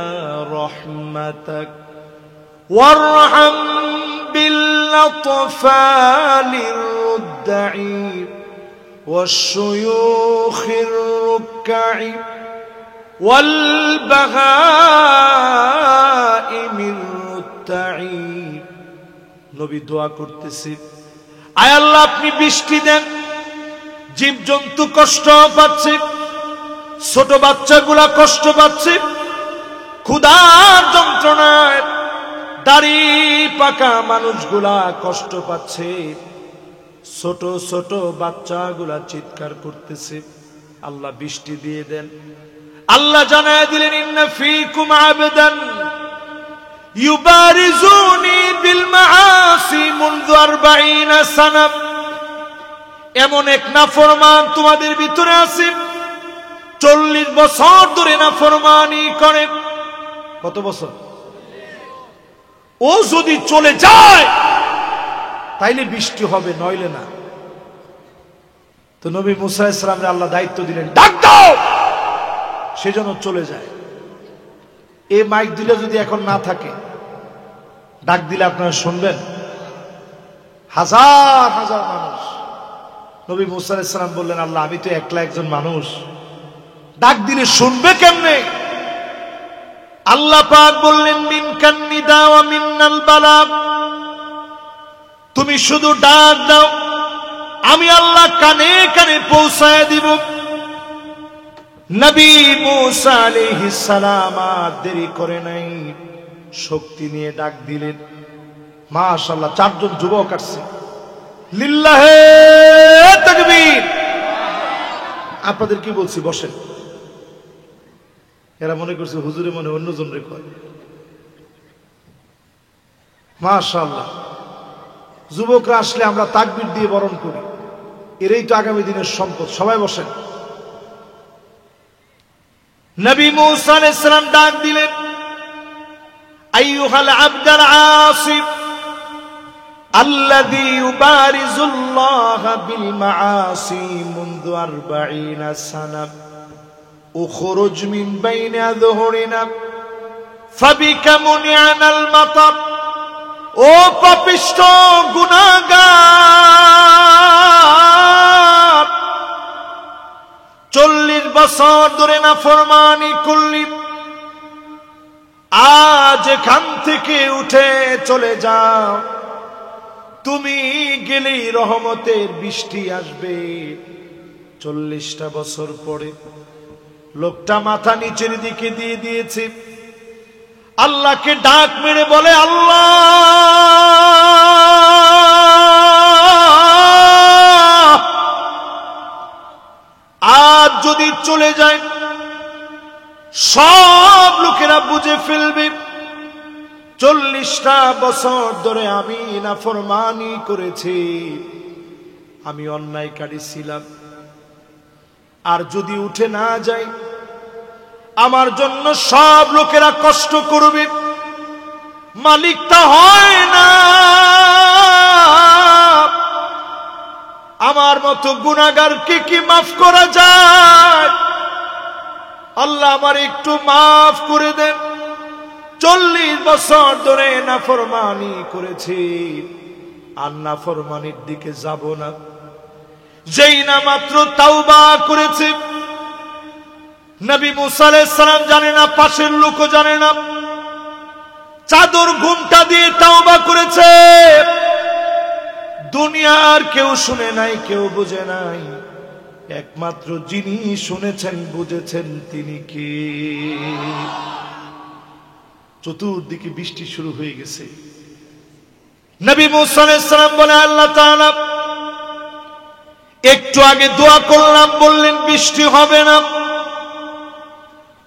রাহমাতাক ওয়ারহাম বিল-আতফালির রুদ্দাই ওয়াশ-শুয়ুখির রুক্কাই ওয়াল-বাহাইমির রুত্তাই। নবী দোয়া করতেছে, আয় আল্লাহ আপনি বৃষ্টি দেন, জীবজন্তু কষ্ট পাচ্ছে, ছোট বাচ্চাগুলা কষ্ট পাচ্ছে, ক্ষুধার যন্ত্রণায় দাড়ি পাকা মানুষগুলা কষ্ট পাচ্ছে, ছোট ছোট বাচ্চাগুলা চিৎকার করতেছে, আল্লাহ বৃষ্টি দিয়ে দেন। আল্লাহ জানায় দিলেন, ইন্না ফীকুম আবদান ইউবারিজুনি বিল মাআসি মুনযু 40 সানা। এমন এক নাফরমান তোমাদের ভিতরে আছে 40 বছর ধরে নাফরমানি করে। কত বছর? ও যদি চলে যায় তাইলে বৃষ্টি হবে, নইলে না। তো নবী মুসা আলাইহিস সালামকে আল্লাহ দায়িত্ব দিলেন, ডাক দাও, সেজন্য চলে যায়। এই মাইক দিলে যদি এখন না থাকে, ডাক দিলে আপনারা শুনবেন? হাজার হাজার মানুষ। নবী মুসা আলাইহিস সালাম বললেন, আল্লাহ আমি তো একলা একজন মানুষ, ডাক দিলে শুনবে কেমনে? আল্লাহ পাক বললেন, মিনকান নিদা ওয়া মিন্নাল বালাগ, তুমি শুধু ডাক দাও, আমি আল্লাহ কানে কানে পৌঁছায় দিব। নবী মুসা আলাইহিস সালাম আর দেরি করে নাই, শক্তি নিয়ে ডাক দিলেন। মাশাআল্লাহ, 4 জন যুবক আসছে, লিল্লাহে তাকবীর। আপনাদের কি বলছি, বসেন। এরা মনে করছে হুজুরে মনে অন্যজন রে কয়। মাশাআল্লাহ, যুবকরা আসলে আমরা তাকবীর দিয়ে বরণ করি, এরাই তো আগামী দিনের সম্পদ। সবাই বসেন। নবী মুসা আলাইহিস সালাম ডাক দিলেন, আইয়ুহাল আবদাল আসিফ আল্লাযী ইউবারিজুল্লাহ বিল মাআসি মুনযু 40 সানা উখরুজ মিন বাইনি আযহুরিনা ফাবিকা মুনিআনাল মাতার। ও পাপিষ্ঠ গুনাহগার, 40 বছর ধরে নাফরমানি করলি, আজ এখান থেকে উঠে চলে যাও, তুমি গেলেই রহমতের বৃষ্টি আসবে। 40টা বছর পরে লোকটা মাথা নিচের দিকে দিয়ে দিয়েছে, আল্লাহকে ডাক মেরে বলে, আল্লাহ আজ যদি চলে যায় সব লোকেরা বুঝে ফেলবে 40টা বছর ধরে আমি নাফরমানি করেছি, আমি অন্যায়কারী ছিলাম। আর যদি উঠে না যায় আমার জন্য সব লোকেরা কষ্ট করবে, মালিকটা হয় না। আমার মতো গুনাহগারকে কি মাফ করা যায়? আল্লাহ আমার একটু মাফ করে দেন। 40 বছর ধরে নাফরমানি করেছি, আর নাফরমানির দিকে যাব না। যেই না মাত্র তাওবা করেছে, নবী মুসা আলাইহিস সালাম জানে না, পাশের লোকও জানে না, চাদর ঘুমটা দিয়ে তাওবা করেছে। দুনিয়ার কেউ শুনে নাই, কেউ বুঝে নাই, একমাত্র যিনি শুনেছেন বুঝেছেন তিনি কে? চতুর্দিকে বৃষ্টি শুরু হয়ে গেছে, নবী মুসা আলাইহিস সালাম বলে, আল্লাহ তাআলা একটু আগে দোয়া করলাম, বললেন বৃষ্টি হবে না,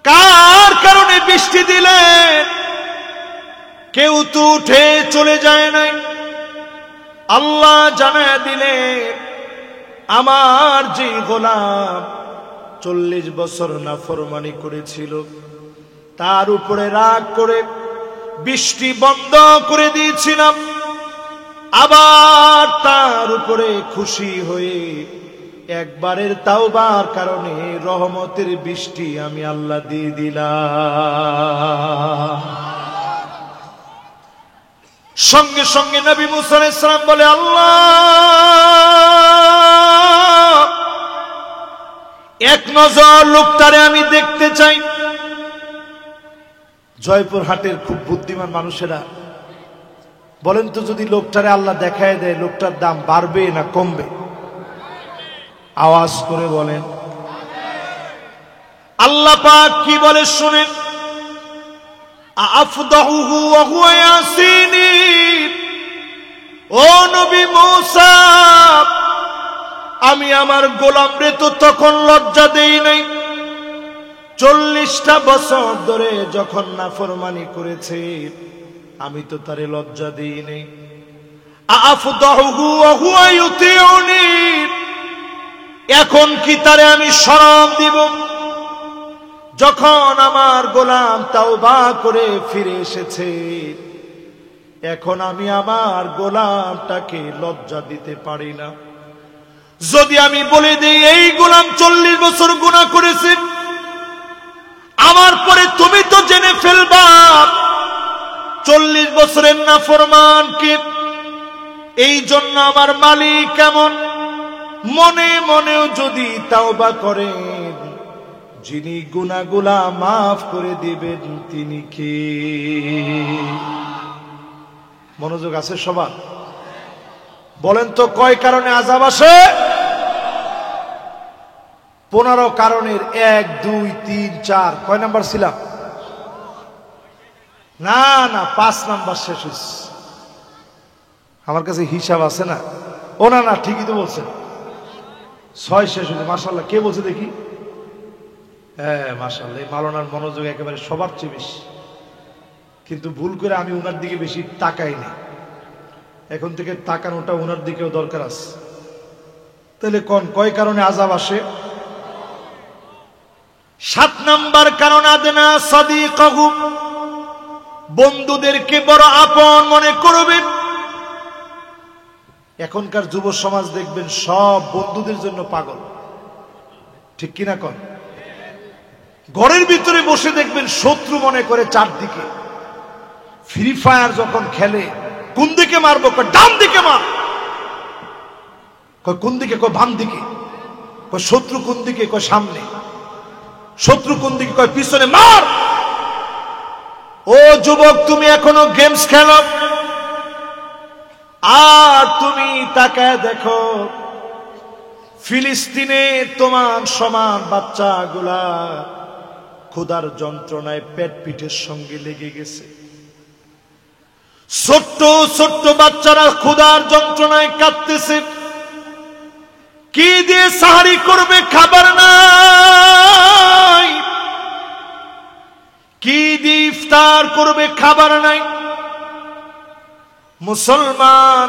কার কারণে বৃষ্টি দিলেন? কেউ তো উঠে চলে যায় নাই। আল্লাহ জানায়া দিলেন, আমার যে গোলাম 40 বছর নাফরমানি করেছিল, তার উপরে রাগ করে বৃষ্টি বন্ধ করে দিয়েছিলাম, আবার তার উপরে খুশি হয়ে একবারের তাওবার কারণে রহমতের বৃষ্টি আমি আল্লাহ দিয়ে দিলাম। সঙ্গে সঙ্গে নবী মুসা আলাইহিস সালাম বলে, আল্লাহ, এক নজর লোকটারে আমি দেখতে চাই। জয়পুর হাটের খুব বুদ্ধিমান মানুষেরা বলেন তো, যদি লোকটারে আল্লাহ দেখায় দেয়, লোকটার দাম বাড়বে না কমবে? আওয়াজ করে বলেন। আল্লাহ পাক কি বলে শুনেন, আফদাহুহু ওয়া হুয়া ইয়াসিনি। ও নবী মুসা, আমি আমার গোলামরে তো তখন লজ্জা দেই নাই, 40টা বছর ধরে যখন নাফরমানি করেছে আমি তো তারে লজ্জা দেই নাই। আফদাহুহু ওয়া হুয়া ইউতিউনি, এখন কি তারে আমি শরম দিব? যখন আমার গোলাম তাওবা করে ফিরে এসেছে, এখন আমি আমার গোলামটাকে লজ্জা দিতে পারি না। যদি আমি বলে দিই এই গোলাম 40 বছর গুনাহ করেছে, আমার পরে তুমি তো জেনে ফেলবা 40 বছরের নাফরমানকে। এই জন্য আমার মালিক কেমন, মনে মনেও যদি তাওবা করেন, যিনি গুনাহগুলা মাফ করে দিবেন তিনি কে? মনোযোগ আছে সবার? বলেন তো, কয় কারণে আযাব আসে? 15 কারণের 1 2 3 4 কয় নাম্বার ছিলাম? না না, 5 নাম্বার শেষ হয়েছে। আমার কাছে হিসাব আছে না। ও না না, ঠিকই তো বলছেন, 6 শেষ হয়েছে। মাশাআল্লাহ, কে বলছে দেখি? হ্যাঁ মাশাআল্লাহ, এই মাওলানার মনোযোগ একেবারে সবার চেয়ে বেশি। কিন্তু ভুল করে আমি ওনার দিকে বেশি তাকাই না। এখন থেকে তাকানোটা ওনার দিকেও দরকার আছে। তাহলে কয় কারণে আযাব আসে? 7 নাম্বার কারণ, আদনা সাদিকাহু, বন্ধুদেরকে বড় আপন মনে করবে। এখনকার যুব সমাজ দেখবেন সব বন্ধুদের জন্য পাগল, ঠিক কিনা কন? ঘরের ভিতরে বসে দেখবেন শত্রু মনে করে চারদিকে। ফ্রি ফায়ার যখন খেলে, কোন দিকে মারবো? ডান দিকে মার। কোন দিকে? বাম দিকে। শত্রু কোন দিকে? সামনে। শত্রু কোন দিকে? পিছনে মার। ও যুবক, তুমি এখনো গেমস খেলো, আর তুমি তাকায় দেখো ফিলিস্তিনে তোমার সমান বাচ্চাগুলা ক্ষুধার যন্ত্রণায় পেট পিঠের সঙ্গে লেগে গেছে। ছোট্ট ছোট্ট বাচ্চারা ক্ষুধার যন্ত্রণায় কাঁদতেছে। কি দিয়ে সাহারি করবে? খাবার নাই। কি দিয়ে ইফতার করবে? খাবার নাই। মুসলমান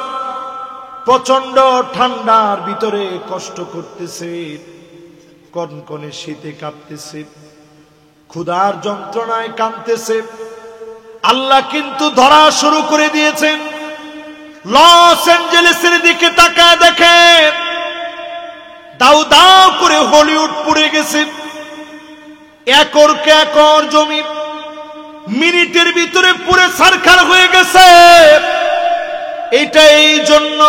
প্রচন্ড ঠান্ডার ভিতরে কষ্ট করতেছে, কনকনে শীতে কাঁপতেছে, ক্ষুধার যন্ত্রণায় কাঁদতেছে। আল্লাহ কিন্তু ধরা শুরু করে দিয়েছেন। লস অ্যাঞ্জেলেসের দিকে তাকায় দেখেন, দাউ দাউ করে হলিউড পুড়ে গেছে। একরকে একর জমি মিনিটের ভিতরে পুরে ছারখার হয়ে গেছে। এটা এই জন্য,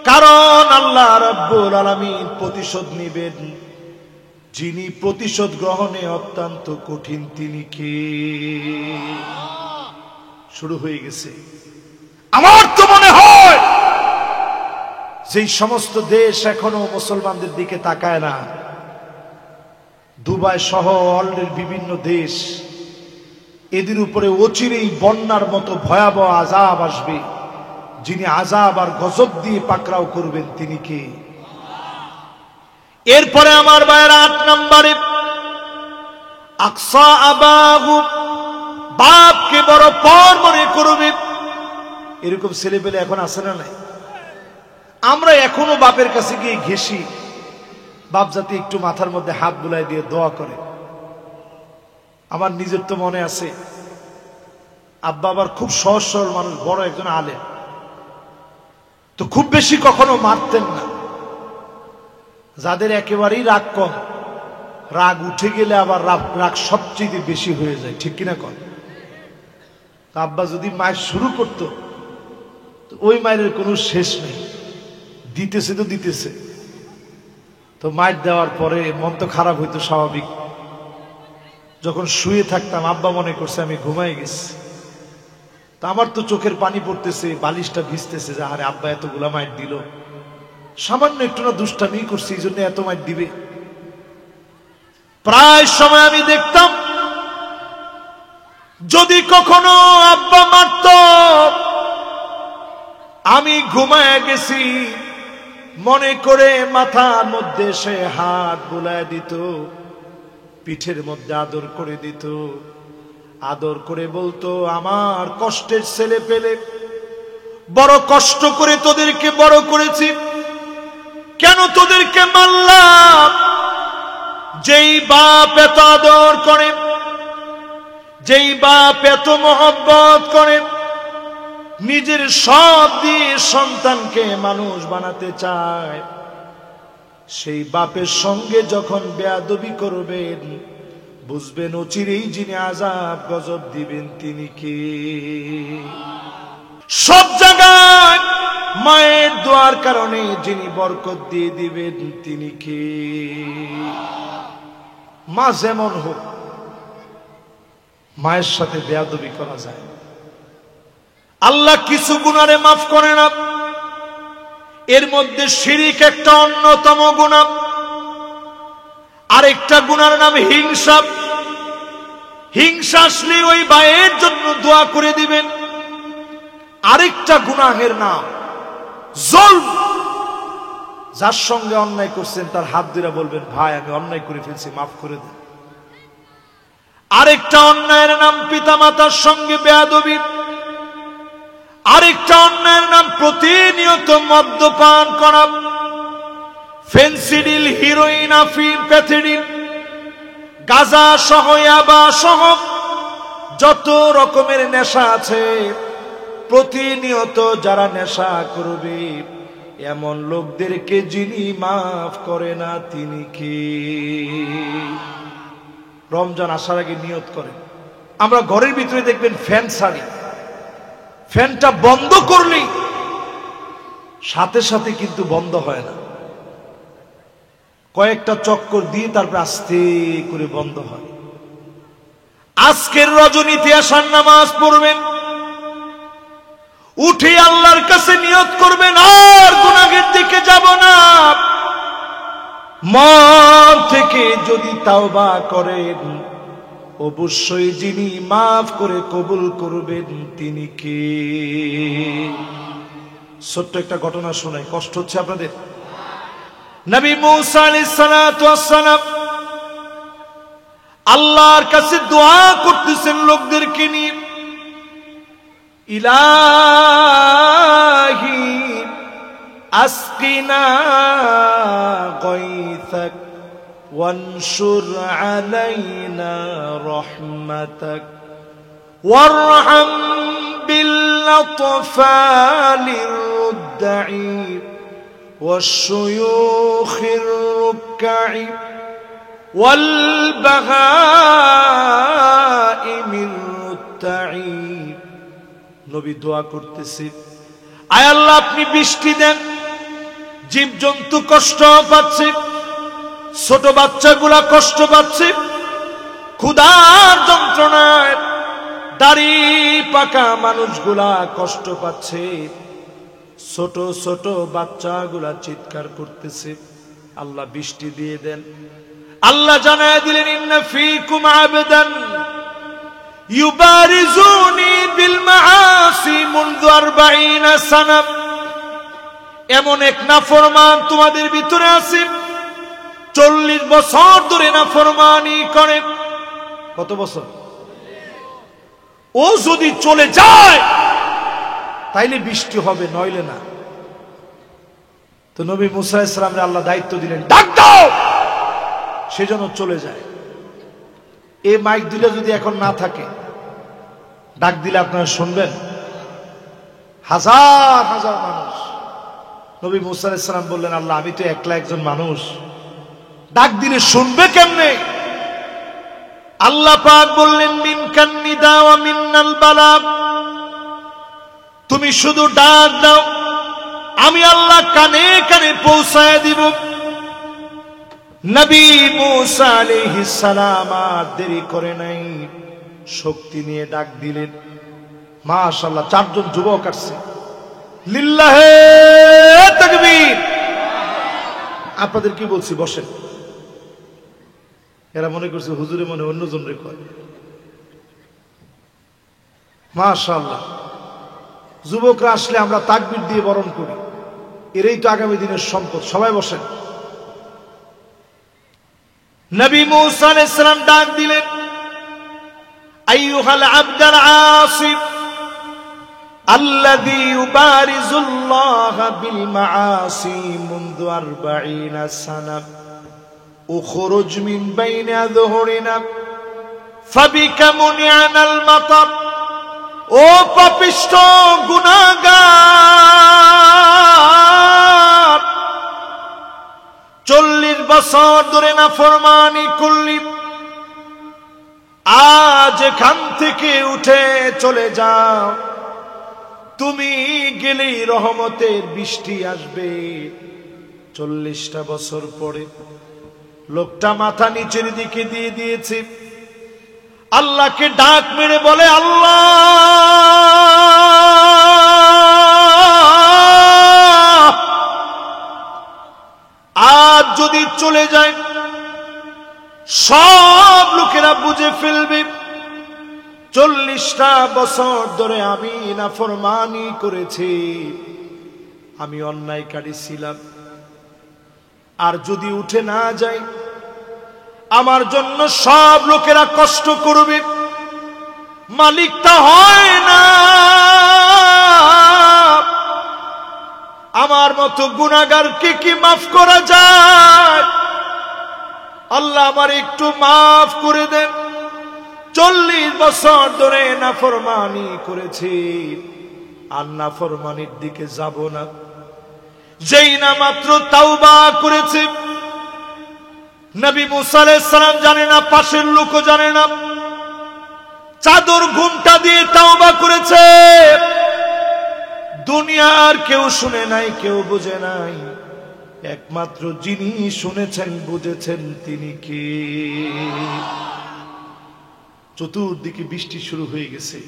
কারণ আল্লাহ রাব্বুল আলামিন প্রতিশোধ নেবেন। যিনি প্রতিশোধ গ্রহণে অত্যন্ত কঠিন, তিনি কে? শুরু হয়ে গেছে। আমার তো মনে হয় যেই সমস্ত দেশ এখনো মুসলমানদের দিকে তাকায় না, দুবাই সহ ওয়ার্ল্ডের বিভিন্ন দেশ, এদের উপরে অচিরেই বন্যার মতো ভয়াবহ আযাব আসবে। যিনি আযাব আর গজব দিয়ে পাকড়াও করবেন তিনি কে? এরপরে আমার ভাইয়েরা 8 নম্বরে আকসা আবাহু, বাপকে বড় পর মনে করবে। এরকম ছেলে পেলে এখন আছে না নাই? আমরা এখনো বাপের কাছে গিয়ে ঘেঁষি, বাপ যাতে একটু মাথার মধ্যে হাত বুলাই দিয়ে দোয়া করে। আমার নিজের তো মনে আছে, আব্বা আবার খুব সহজ সরল মানুষ, বড় একজন আলেম, তো খুব বেশি কখনো মারতেন না। যাদের একেবারেই রাগ কম, রাগ উঠে গেলে আবার রাগ সবচেয়ে বেশি হয়ে যায়, ঠিক কিনা কন? আব্বা যদি মায়ের শুরু করতো, ওই মায়ের কোনো শেষ নেই, দিতেছে তো দিতেছে। তো মায়ের দেওয়ার পরে মন তো খারাপ হইতো স্বাভাবিক। যখন শুয়ে থাকতাম আব্বা মনে করছে আমি ঘুমাই গেছি, তা আমার তো চোখের পানি পড়তেছে, বালিশটা ভিজতেছে, যে আরে আব্বা এতগুলা মায়ের দিল, সামান্য একটু না দুষ্টামি করছি, এই জন্য এত মায়ের দিবে। প্রায় সময় আমি দেখতাম যদি কখনো আব্বা মারত, আমি ঘুমায় গেছি মনে করে মাথার মধ্যে সে হাত বুলায় দিত, পিঠের মধ্যে আদর করে দিত, আদর করে বলতো আমার কষ্টের ছেলে পেলে, বড় কষ্ট করে তোদেরকে বড় করেছি, কেন তোদেরকে মারলাম? যেই বাপ এত আদর করে, যেই বাপ এত মহব্বত করে, নিজের সব দিয়ে সন্তানকে মানুষ বানাতে চায়, সেই বাপের সঙ্গে যখন বেয়াদবি করবেন, বুঝবেন অচিরেই যিনি আযাব গজব দিবেন তিনি কে। সব জায়গায় মায়ের দোয়ার কারণে যিনি বরকত দিয়ে দিবেন তিনি কে? মা যেমন হোক, মায়ের সাথে বেয়াদবি করা যায়। আল্লাহ কিছু গুনাহে মাফ করে না, এর মধ্যে শিরিক একটা অন্যতম গুনাহ। আরেকটা গুনার নাম হিংসা। হিংসা আসলে ওই ভাইয়ের জন্য দোয়া করে দিবেন। আরেকটা গুনাহের নাম জুলম। যার সঙ্গে অন্যায় করছেন তার হাত ধরে বলবেন ভাই আমি অন্যায় করে ফেলছি, মাফ করে দেন। আরেকটা অন্যায়ের নাম পিতামাতার সঙ্গে বেয়াদবি। আরেকটা অন্যায়ের নাম প্রতিনিয়ত মদ্যপান করা, ফেন্সিডিল, হিরোইন, আফিম, প্যাথিডিল, গাঁজা সহ, ইয়াবা সহ যত রকমের নেশা আছে, প্রতিনিয়ত যারা নেশা করবে এমন লোকদেরকে যিনি মাফ করে না তিনি কে? রমজান আসার আগে নিয়ত করেন। আমরা ঘরের ভিতরে দেখবেন ফ্যান ছাড়ি, ফ্যানটা বন্ধ করলেই সাথে সাথে কিন্তু বন্ধ হয় না, কয়েকটা চক্কর দিয়ে তারপর আস্তে করে বন্ধ হয়। আজকের রজনীতে আসার নামাজ পড়বেন, উঠে আল্লাহর কাছে নিয়ত করবেন আর গুনাহের দিকে যাব না। মন থেকে যদি তাওবা করেন, অবশ্যই যিনি মাফ করে কবুল করবেন তিনি কে? ছোট্ট একটা ঘটনা শোনাই, কষ্ট হচ্ছে আপনাদের? নবী মুসা আলাইহিস সালাতু ওয়াস সালাম আল্লাহর কাছে দোয়া করতেছেন লোকদেরকে নিয়ে, ইলাহি আসকিনা গায়সাক ওয়ানশুর আলাইনা রাহমাতাক ওয়ারহাম বিল-আতফালির রুদ্দাই والشيوخ الركع والبهائم الرتعي। নবী দোয়া করতেছে, আয় আল্লাহ আপনি বৃষ্টি দেন, জীবজন্তু কষ্ট পাচ্ছে, ছোট বাচ্চাগুলা কষ্ট পাচ্ছে, ক্ষুধার যন্ত্রণায় দাড়ি পাকা মানুষগুলা কষ্ট পাচ্ছে, ছোট ছোট বাচ্চাগুলা চিৎকার করতেছে, আল্লাহ বৃষ্টি দিয়ে দেন। আল্লাহ জানায় দিলেন, ইন্না ফীকুম আবদান ইউবারিজুনি বিল মাআসি মুনযু 40 সানা, এমন এক নাফরমান তোমাদের ভিতরে আছে 40 বছর ধরে নাফরমানি করে। কত বছর? ও যদি চলে যায় তাইলে বৃষ্টি হবে, নইলে না। তো নবী মুসা আলাইহিস সালামকে আল্লাহ দায়িত্ব দিলেন, ডাক দাও, সেজন্য চলে যায়। এই মাইক দিলে যদি এখন না থাকে, ডাক দিলে আপনারা শুনবেন? হাজার হাজার মানুষ। নবী মুসা আলাইহিস সালাম বললেন, আল্লাহ আমি তো একলা একজন মানুষ, ডাক দিলে শুনবে কেমনে? আল্লাহ পাক বললেন, মিনকান নিদা ওয়া মিন্নাল বালাগ, তুমি শুধু ডাক দাও, আমি আল্লাহ কানে কানে পৌঁছায় দিব। নবী মুসা আলাইহিস সালাম আর দেরি করে নাই, শক্তি নিয়ে ডাক দিলেন। মাশাআল্লাহ, 4 জন যুবক আসছে। লিল্লাহে তাকবীর। আপনাদের কি বলছি, বসেন। এরা মনে করছে হুজুরে মনে অন্যজন রে কয়। মাশাআল্লাহ, যুবকরা আসলে আমরা তাকবীর দিয়ে বরণ করি, এরাই তো আগামী দিনের সম্পদ। সবাই বসেন। নবী মুসা আলাইহিস সালাম ডাক দিলেন, আইয়ুহাল আবদাল আসিফ আল্লাযী ইউবারিজুল্লাহ বিল মাআসি মুনযু 40 সানা উখরুজ মিন বাইনি আযহুরিনা ফাবিকা মুনিআনাল মাতার। ও পাপিষ্ঠ গুনাহগার, 40 বছর ধরে নাফরমানি করলি, আজ এখান থেকে উঠে চলে যাও। তুমি গেলেই রহমতের বৃষ্টি আসবে। 40টা বছর পরে লোকটা মাথা নিচের দিকে দিয়ে দিয়েছে, আল্লাহকে ডাক মেরে বলে, আল্লাহ আজ যদি চলে যায় সব লোকেরা বুঝে ফেলবে 40টা বছর ধরে আমি নাফরমানি করেছি, আমি অন্যায়কারী ছিলাম। আর যদি উঠে না যায় আমার জন্য সব লোকেরা কষ্ট করবে, মালিকটা হয় না। আমার মতো গুনাহগারকে কি মাফ করা যায়? আল্লাহ আমার একটু মাফ করে দেন। 40 বছর ধরে নাফরমানি করেছি, আর নাফরমানির দিকে যাব না। যেই না মাত্র তাওবা করেছে, নবী মুসা আলাইহিস সালাম জানে না, পাশের লোকও জানে না, চাদর ঘুমটা দিয়ে তাওবা করেছে। দুনিয়ার কেউ শুনে নাই, কেউ বুঝে নাই, একমাত্র যিনি শুনেছেন বুঝেছেন তিনি কে। চতুর্দিকে বৃষ্টি শুরু হয়ে গেছে।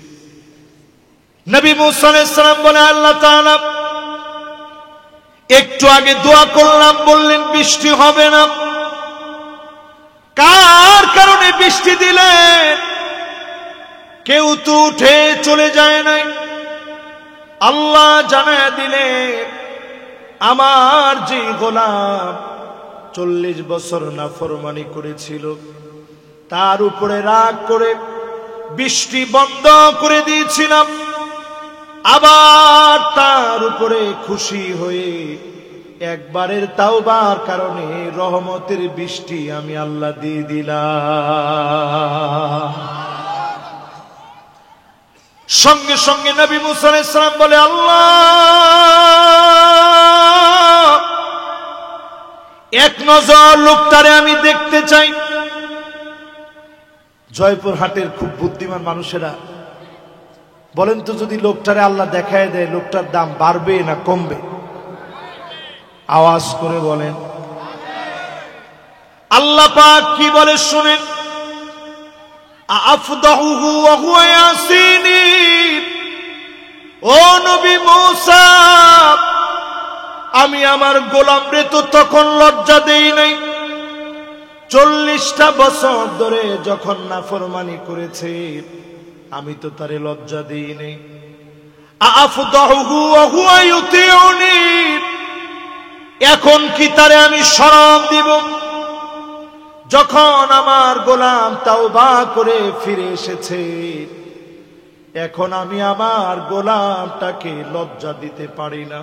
নবী মুসা আলাইহিস সালাম বলে, আল্লাহ তাআলা একটু আগে দোয়া করলাম, বললেন বৃষ্টি হবে না, কার কারণে বৃষ্টি দিলেন? কেউ তো উঠে চলে যায় নাই। আল্লাহ জানায়া দিলেন, আমার যে গোলাম 40 বছর নাফরমানি করেছিল, তার উপরে রাগ করে বৃষ্টি বন্ধ করে দিয়েছিলাম, আবার তার উপরে খুশি হয়ে একবারের তাওবার কারণে রহমতের বৃষ্টি আমি আল্লাহ দিয়ে দিলাম। সঙ্গে সঙ্গে নবী মুসা আলাইহিস সালাম বলে, আল্লাহ এক নজর লোকটারে আমি দেখতে চাই। জয়পুর হাটের খুব বুদ্ধিমান মানুষেরা বলেন তো, যদি লোকটারে আল্লাহ দেখায় দেয়, লোকটার দাম বাড়বে না কমবে? আওয়াজ করে বলেন। আল্লাহ পাক কি বলে শুনেন, আফদাহুহু ওয়া হুয়া ইয়াসিনি। ও নবী মুসা, আমি আমার গোলামরে তো তখন লজ্জা দেই নাই, 40টা বছর ধরে যখন নাফরমানি করেছে, আমি তো তারে লজ্জা দিই নাই। আফদাহু ওয়া হুয়া ইউতিউনি, এখন কি তারে আমি শরম দিব? যখন আমার গোলাম তাওবা করে ফিরে এসেছে, এখন আমি আমার গোলামটাকে লজ্জা দিতে পারি না।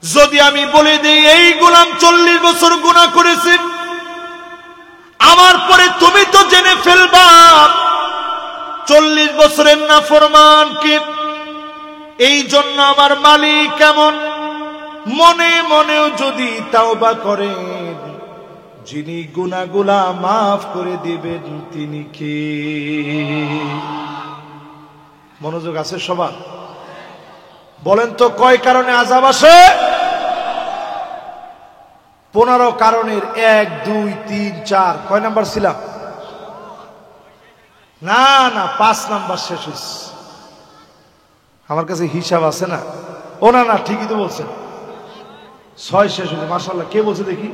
যদি আমি বলে দিই এই গোলাম 40 বছর গুনাহ করেছে, আমার পরে তুমি তো জেনে ফেলবা 40 বছরের নাফরমান কে। এই জন্য আমার মালিক কেমন মনে মনেও যদি তাওবা করেন, যিনি গুনাহগুলা মাফ করে দিবেন তিনি কে? মনোযোগ আছে সবার? বলেন তো কয় কারণে আযাব আসে? 15 কারণের 1 2 3 4 কয় নাম্বার ছিলাম? না না 5 নাম্বার শেষ হইছে। আমার কাছে হিসাব আছে না। ও না না ঠিকই তো বলছেন, 6 শেষ হয়েছে। মাশাআল্লাহ, কে বলছে দেখি?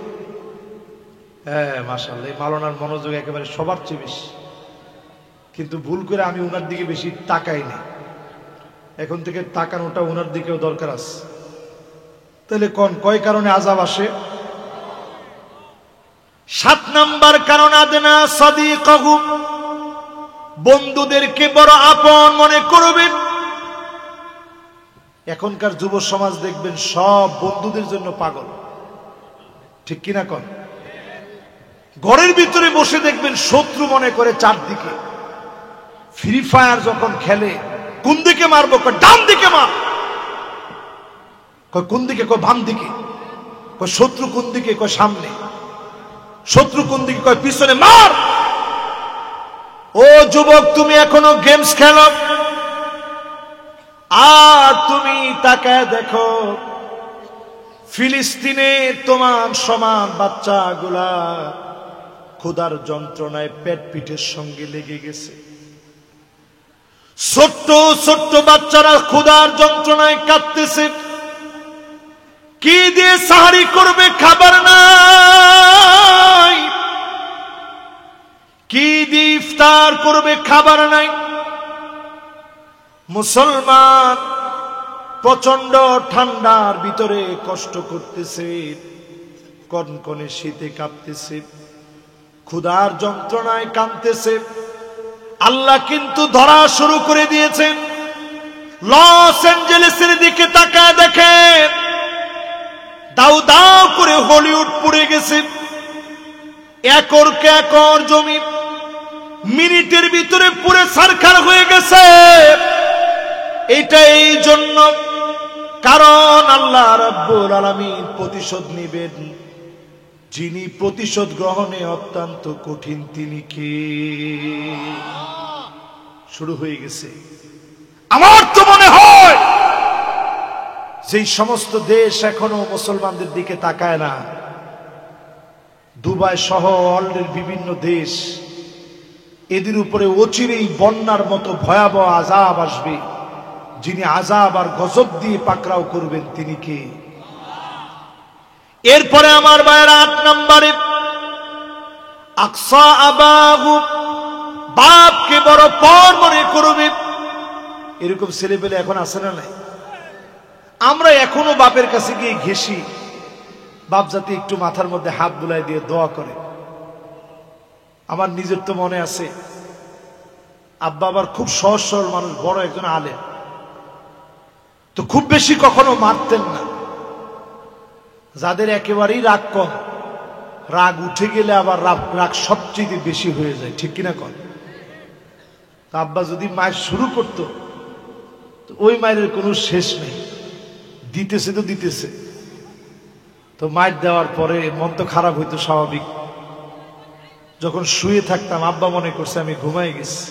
হ্যাঁ মাশাআল্লাহ, এই মাওলানার মনোযোগ একেবারে সবার চেয়ে বেশি। কিন্তু ভুল করে আমি ওনার দিকে বেশি তাকাই না। এখন থেকে তাকানোটা ওনার দিকেও দরকার আছে। তাহলে কয় কারণে আযাব আসে? 7 নাম্বার কারণ আদনা সাদিকাহু, বন্ধুদেরকে বড় আপন মনে করবেন। এখনকার যুব সমাজ দেখবেন সব বন্ধুদের জন্য পাগল, ঠিক কিনা কন? ঘরের ভিতরে বসে দেখবেন শত্রু মনে করে চারদিকে। ফ্রি ফায়ার যখন খেলে, কোন দিকে মারবো? ডান দিকে মার। কোন দিকে? বাম দিকে। শত্রু কোন দিকে? সামনে। শত্রু কোন দিকে? পিছনে মার। ও যুবক, তুমি এখনো গেমস খেলো? আর তুমি তাকায় দেখো ফিলিস্তিনে তোমার সমান বাচ্চাগুলা ক্ষুধার যন্ত্রণায় পেট পিঠের সঙ্গে লেগে গেছে। ছোট্ট ছোট্ট বাচ্চারা ক্ষুধার যন্ত্রণায় কাঁদতেছে। কি দিয়ে সাহারি করবে? খাবার নাই। কি দিয়ে ইফতার করবে? খাবার নাই। মুসলমান প্রচন্ড ঠান্ডার ভিতরে কষ্ট করতেছে, কনকনে শীতে কাঁপতেছে, ক্ষুধার যন্ত্রণায় কাঁদতেছে। আল্লাহ কিন্তু ধরা শুরু করে দিয়েছেন। লস অ্যাঞ্জেলেসের দিকে তাকায় দেখেন, দাউ দাউ করে হলিউড পুড়ে গেছে। একরকে একর জমি মিনিটের ভিতরে পুরে ছারখার হয়ে গেছে। এটা এই জন্য কারণ আল্লাহ রাব্বুল আলামিন প্রতিশোধ নেবেন। যিনি প্রতিশোধ গ্রহণে অত্যন্ত কঠিন, তিনি কে? শুরু হয়ে গেছে। আমার তো মনে হয় যেই সমস্ত দেশ এখনো মুসলমানদের দিকে তাকায় না, দুবাই সহ ওয়ার্ল্ডের বিভিন্ন দেশ, এদের উপরে অচিরেই বন্যার মতো ভয়াবহ আযাব আসবে। যিনি আযাব আর গজব দিয়ে পাকড়াও করবেন তিনি কে? এরপরে আমার ভাইয়েরা 8 নম্বরে আকসা আবাহু, বাপকে বড় পর মনে করবে। এরকম ছেলেপেলে এখন আছে না নাই? আমরা এখনো বাপের কাছে গিয়ে ঘেঁষি, বাপ যাতে একটু মাথার মধ্যে হাত বুলাই দিয়ে দোয়া করে। আমার নিজের তো মনে আছে, আব্বা আবার খুব সহজ সরল মানুষ, বড় একজন আলেম, তো খুব বেশি কখনো মারতেন না। যাদের একেবারেই রাগ কম, রাগ উঠে গেলে আবার রাগ সবচেয়ে বেশি হয়ে যায়, ঠিক কিনা কন? আব্বা যদি মায়ের শুরু করতো, ওই মায়ের কোনো শেষ নেই, দিতেছে তো দিতেছে। তো মায়ের দেওয়ার পরে মন তো খারাপ হইতো স্বাভাবিক। যখন শুয়ে থাকতাম, আব্বা মনে করছে আমি ঘুমাই গেছি,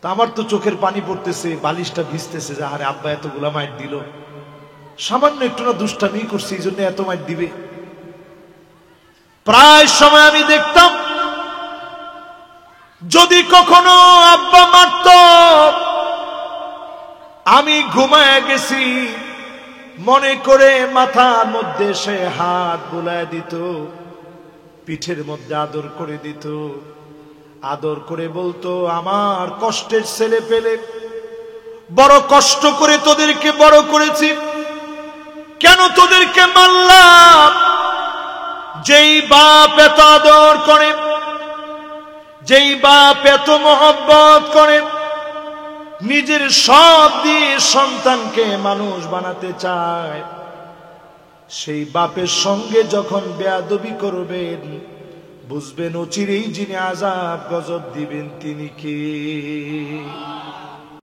তা আমার তো চোখের পানি পড়তেছে, বালিশটা ভিজতেছে, যে আরে আব্বা এতগুলা মায়ের দিল, সামান্য একটু না দুষ্টামি করছে, এই জন্য এত মায়ের দিবে। প্রায় সময় আমি দেখতাম যদি কখনো আব্বা মারত, আমি ঘুমায় গেছি মনে করে মাথার মধ্যে সে হাত বুলায় দিত, পিঠের মধ্যে আদর করে দিত, আদর করে বলতো, আমার কষ্টের ছেলে পেলে, বড় কষ্ট করে তোদেরকে বড় করেছি, কেন তোদেরকে মারলাম? যেই বাপ এত আদর করে, যেই বাপ এত মহব্বত করে, নিজের সব দিয়ে সন্তানকে মানুষ বানাতে চায়, সেই বাপের সঙ্গে যখন বেয়াদবি করবেন, বুঝবেন অচিরেই যিনি আযাব গজব দিবেন তিনি কে।